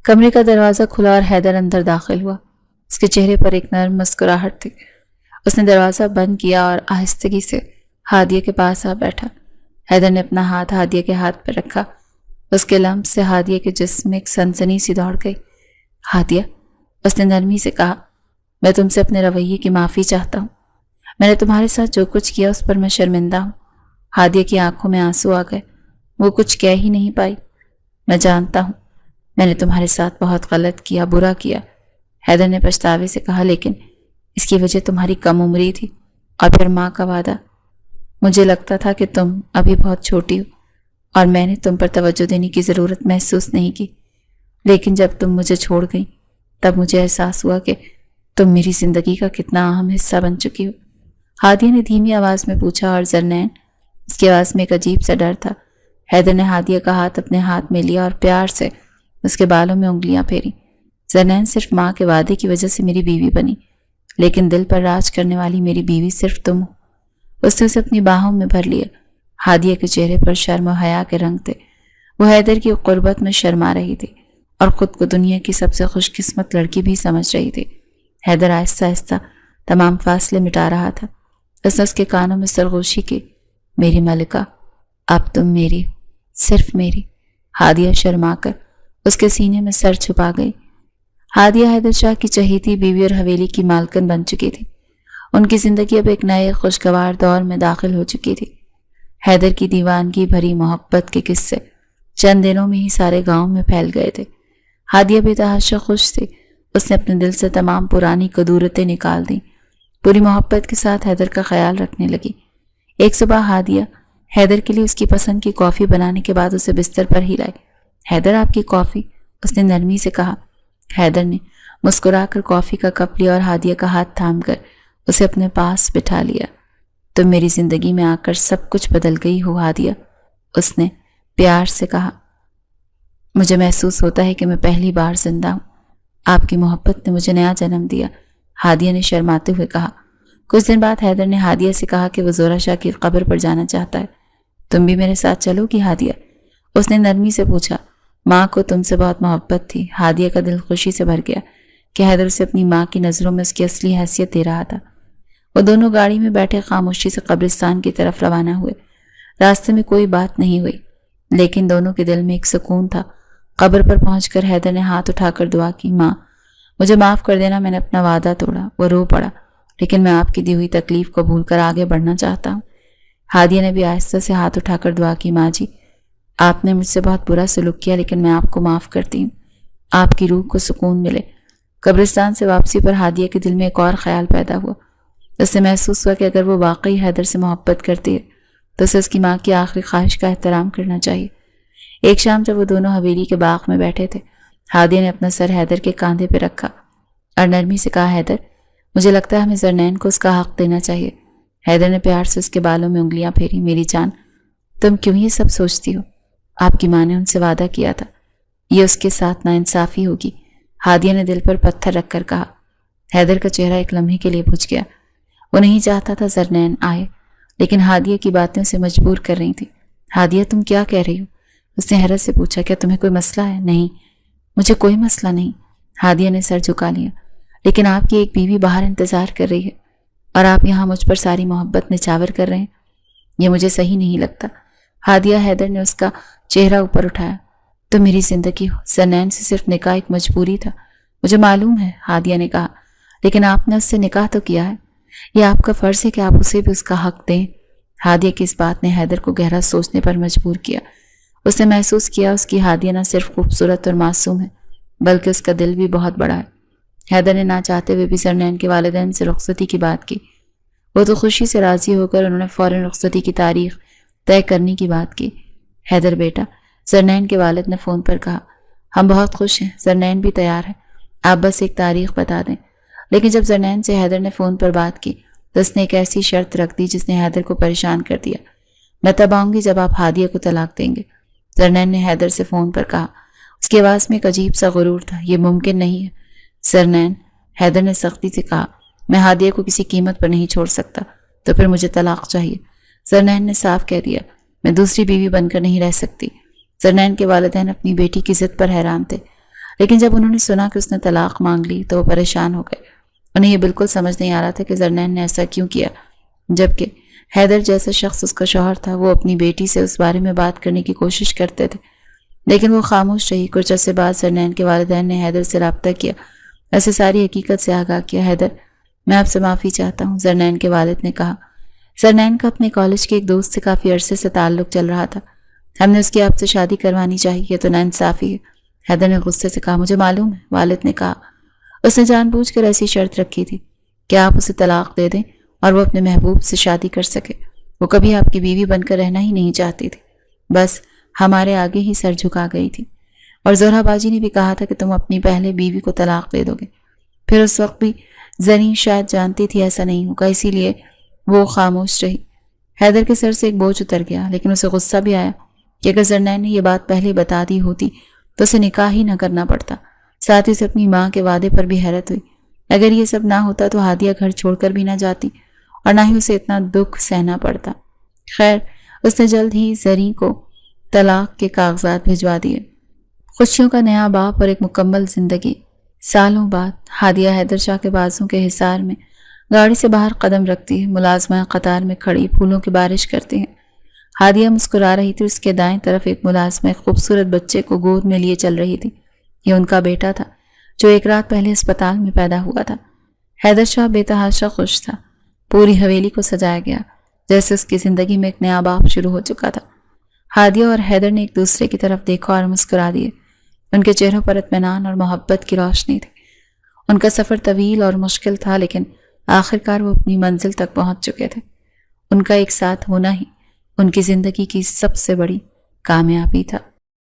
کمرے کا دروازہ کھلا اور حیدر اندر داخل ہوا۔ اس کے چہرے پر ایک نرم مسکراہٹ تھی۔ اس نے دروازہ بند کیا اور آہستگی سے ہادیہ کے پاس آ بیٹھا۔ حیدر نے اپنا ہاتھ ہادیہ کے ہاتھ پر رکھا۔ اس کے لمس سے ہادیہ کے جسم میں ایک سنسنی سی دوڑ گئی۔ ہادیہ، اس نے نرمی سے کہا، میں تم سے اپنے رویے کی معافی چاہتا ہوں۔ میں نے تمہارے ساتھ جو کچھ کیا اس پر میں شرمندہ ہوں۔ ہادیہ کی آنکھوں میں آنسو آ گئے۔ وہ کچھ کہہ ہی نہیں پائی۔ میں جانتا ہوں میں نے تمہارے ساتھ بہت غلط کیا، برا کیا، حیدر نے پچھتاوے سے کہا، لیکن اس کی وجہ تمہاری کم عمری تھی اور پھر ماں کا وعدہ۔ مجھے لگتا تھا کہ تم ابھی بہت چھوٹی ہو اور میں نے تم پر توجہ دینے کی ضرورت محسوس نہیں کی، لیکن جب تم مجھے چھوڑ گئی تب مجھے احساس ہوا کہ تم میری زندگی کا کتنا اہم حصہ بن چکی ہو۔ ہادیہ نے دھیمی آواز میں پوچھا اور زرنین، اس کی آواز میں ایک عجیب سا ڈر تھا۔ حیدر نے ہادیہ کا ہاتھ اپنے ہاتھ میں لیا اور پیار سے اس کے بالوں میں انگلیاں پھیری۔ زرنین، صرف ماں کے وعدے کی وجہ سے میری بیوی بنی، لیکن دل پر راج کرنے والی میری بیوی صرف تم ہو۔ اس نے اسے اپنی باہوں میں بھر لیا۔ ہادیہ کے چہرے پر شرم و حیا کے رنگ تھے۔ وہ حیدر کی قربت میں شرما رہی تھی اور خود کو دنیا کی سب سے خوش قسمت لڑکی بھی سمجھ رہی تھی۔ حیدر آہستہ آہستہ تمام فاصلے مٹا رہا تھا۔ اس نے اس کے کانوں میں سرگوشی کی، میری ملکہ، اب تم میری، صرف میری۔ ہادیہ شرما کر اس کے سینے میں سر چھپا گئی۔ ہادیہ حیدر شاہ کی چہیتی بیوی اور حویلی کی مالکن بن چکی تھی۔ ان کی زندگی اب ایک نئے خوشگوار دور میں داخل ہو چکی تھی۔ حیدر کی دیوانگی بھری محبت کے قصے چند دنوں میں ہی سارے گاؤں میں پھیل گئے تھے۔ ہادیہ بے تحاشا خوش تھی۔ اس نے اپنے دل سے تمام پرانی کدورتیں نکال دیں، پوری محبت کے ساتھ حیدر کا خیال رکھنے لگی۔ ایک صبح ہادیہ حیدر کے لیے اس کی پسند کی کافی بنانے کے بعد اسے بستر پر ہی لائی۔ حیدر آپ کی کافی، اس نے نرمی سے کہا۔ حیدر نے مسکرا کر کافی کا کپ لیا اور ہادیہ کا ہاتھ تھام کر اسے اپنے پاس بٹھا لیا۔ تم میری زندگی میں آ کر سب کچھ بدل گئی ہو ہادیہ، اس نے پیار سے کہا۔ مجھے محسوس ہوتا ہے کہ میں پہلی بار زندہ ہوں۔ آپ کی محبت نے مجھے نیا جنم دیا، ہادیہ نے شرماتے ہوئے کہا۔ کچھ دن بعد حیدر نے ہادیہ سے کہا کہ وہ زہرہ شاہ کی قبر پر جانا چاہتا ہے۔ تم بھی میرے ساتھ چلو گی ہادیہ؟ اس نے نرمی سے پوچھا۔ ماں کو تم سے بہت محبت تھی۔ ہادیہ کا دل خوشی سے بھر گیا کہ حیدر اسے اپنی ماں کی نظروں میں اس کی اصلی حیثیت دے رہا تھا۔ وہ دونوں گاڑی میں بیٹھے خاموشی سے قبرستان کی طرف روانہ ہوئے۔ راستے میں کوئی بات نہیں ہوئی، لیکن دونوں کے دل میں ایک سکون تھا۔ قبر پر پہنچ کر حیدر نے ہاتھ اٹھا کر دعا کی، ماں مجھے معاف کر دینا، میں نے اپنا وعدہ توڑا۔ وہ رو پڑا، لیکن میں آپ کی دی ہوئی تکلیف کو بھول کر آگے بڑھنا چاہتا ہوں۔ ہادیہ نے بھی آہستہ سے ہاتھ اٹھا کر دعا کی، ماں جی آپ نے مجھ سے بہت برا سلوک کیا، لیکن میں آپ کو معاف کرتی ہوں، آپ کی روح کو سکون ملے۔ قبرستان سے واپسی پر ہادیہ کے دل میں ایک اور خیال پیدا ہوا۔ اس سے محسوس ہوا کہ اگر وہ واقعی حیدر سے محبت کرتی ہے تو اسے اس کی ماں کی آخری خواہش کا احترام کرنا چاہیے۔ ایک شام جب وہ دونوں حویلی کے باغ میں بیٹھے تھے، ہادیہ نے اپنا سر حیدر کے کاندھے پہ رکھا اور نرمی سے کہا، حیدر مجھے لگتا ہے ہمیں زرنین کو اس کا حق دینا چاہیے۔ حیدر نے پیار سے اس کے بالوں میں انگلیاں پھیری، میری جان تم کیوں یہ سب سوچتی ہو؟ آپ کی ماں نے ان سے وعدہ کیا تھا، یہ اس کے ساتھ ناانصافی ہوگی۔ ہادیہ نے دل پر پتھر رکھ کر کہا۔ حیدر کا چہرہ ایک لمحے کے لیے بجھ گیا۔ وہ نہیں چاہتا تھا زرنین آئے، لیکن ہادیہ کی باتیں اسے مجبور کر رہی تھیں۔ ہادیہ تم کیا کہہ رہی ہو؟ اس نے حیرت سے پوچھا، کیا تمہیں کوئی مسئلہ ہے؟ نہیں مجھے کوئی مسئلہ نہیں، ہادیہ نے سر جھکا لیا، لیکن آپ کی ایک بیوی باہر انتظار کر رہی ہے اور آپ یہاں مجھ پر ساری محبت نچھاور کر رہے ہیں، یہ مجھے صحیح نہیں لگتا۔ ہادیہ حیدر نے اس کا چہرہ اوپر اٹھایا، تم میری زندگی ہو، زرنین سے صرف نکاح ایک مجبوری تھا، مجھے معلوم ہے، ہادیہ نے کہا، لیکن آپ نے اس سے نکاح تو کیا ہے، یہ آپ کا فرض ہے کہ آپ اسے بھی اس کا حق دیں۔ ہادیہ کی اس بات نے حیدر کو گہرا سوچنے پر مجبور کیا۔ اس نے محسوس کیا اس کی ہادیہ نہ صرف خوبصورت اور معصوم ہے، بلکہ اس کا دل بھی بہت بڑا ہے۔ حیدر نے نہ چاہتے ہوئے بھی زرنین کے والدین سے رخصتی کی بات کی۔ وہ تو خوشی سے راضی ہو کر انہوں نے فوراً رخصتی کی تاریخ طے کرنے کی بات کی۔ حیدر بیٹا، زرنین کے والد نے فون پر کہا، ہم بہت خوش ہیں، زرنین بھی تیار ہے، آپ بس ایک تاریخ بتا دیں۔ لیکن جب زرنین سے حیدر نے فون پر بات کی تو اس نے ایک ایسی شرط رکھ دی جس نے حیدر کو پریشان کر دیا، میں تب آؤں گی جب آپ ہادیہ کو طلاق دیں گے۔ زرنین نے حیدر سے فون پر کہا، اس کی آواز میں ایک عجیب سا غرور تھا، یہ ممکن نہیں ہے زرنین، حیدر نے سختی سے کہا، میں ہادیہ کو کسی قیمت پر نہیں چھوڑ سکتا، تو پھر مجھے طلاق چاہیے۔ زرنین نے صاف کہہ دیا، میں دوسری بیوی بن کر نہیں رہ سکتی۔ زرنین کے والدین اپنی بیٹی کی ضد پر حیران تھے، لیکن جب انہوں نے سنا کہ اس نے طلاق مانگ لی تو وہ پریشان ہو گئے۔ انہیں یہ بالکل سمجھ نہیں آ رہا تھا کہ زرنین نے ایسا کیوں کیا، جبکہ حیدر جیسا شخص اس کا شوہر تھا، وہ اپنی بیٹی سے اس بارے میں بات کرنے کی کوشش کرتے تھے، لیکن وہ خاموش رہی۔ کچھ عرصے بعد زرنین کے والدین نے حیدر سے رابطہ کیا، ایسے ساری حقیقت سے آگاہ کیا۔ حیدر میں آپ سے معافی چاہتا ہوں، زرنین کے والد نے کہا۔ زرنین کا اپنے کالج کے ایک دوست سے کافی عرصے سے تعلق چل رہا تھا، ہم نے اس کی آپ سے شادی کروانی چاہیے، یہ تو ناانصافی ہے، حیدر نے غصے سے کہا۔ مجھے معلوم ہے، والد نے کہا، اس نے جان بوجھ کر ایسی شرط رکھی تھی کہ آپ اسے طلاق دے دیں اور وہ اپنے محبوب سے شادی کر سکے۔ وہ کبھی آپ کی بیوی بن کر رہنا ہی نہیں چاہتی تھی، بس ہمارے آگے ہی سر جھکا گئی تھی، اور زہرہ باجی نے بھی کہا تھا کہ تم اپنی پہلے بیوی کو طلاق دے دو گے۔ پھر اس وقت بھی زرین شاید جانتی تھی ایسا نہیں ہوگا، اسی لیے وہ خاموش رہی۔ حیدر کے سر سے ایک بوجھ اتر گیا، لیکن اسے غصہ بھی آیا کہ اگر زرنین نے یہ بات پہلے بتا دی ہوتی تو اسے نکاح ہی نہ کرنا پڑتا۔ ساتھ ہی اسے اپنی ماں کے وعدے پر بھی حیرت ہوئی، اگر یہ سب نہ ہوتا تو ہادیہ گھر چھوڑ کر بھی نہ جاتی اور نہ ہی اسے اتنا دکھ سہنا پڑتا۔ خیر، اس نے جلد ہی زرین کو طلاق کے کاغذات بھجوا دیے۔ خوشیوں کا نیا باپ اور ایک مکمل زندگی۔ سالوں بعد ہادیہ حیدر شاہ کے بازوں کے حصار میں گاڑی سے باہر قدم رکھتی ہے، ملازمہ قطار میں کھڑی پھولوں کی بارش کرتی ہیں۔ ہادیہ مسکرا رہی تھی، اس کے دائیں طرف ایک ملازمہ ایک خوبصورت بچے کو گود میں لیے چل رہی تھی۔ یہ ان کا بیٹا تھا جو ایک رات پہلے اسپتال میں پیدا ہوا تھا۔ حیدر شاہ بے تحاشا خوش تھا، پوری حویلی کو سجایا گیا جیسے اس کی زندگی میں ایک نیا باب شروع ہو چکا تھا۔ ہادیہ اور حیدر نے ایک دوسرے کی طرف دیکھا اور مسکرا دیے۔ ان کے چہروں پر اطمینان اور محبت کی روشنی تھی۔ ان کا سفر طویل اور مشکل تھا، لیکن آخرکار وہ اپنی منزل تک پہنچ چکے تھے۔ ان کا ایک ساتھ ہونا ہی ان کی زندگی کی سب سے بڑی کامیابی تھا۔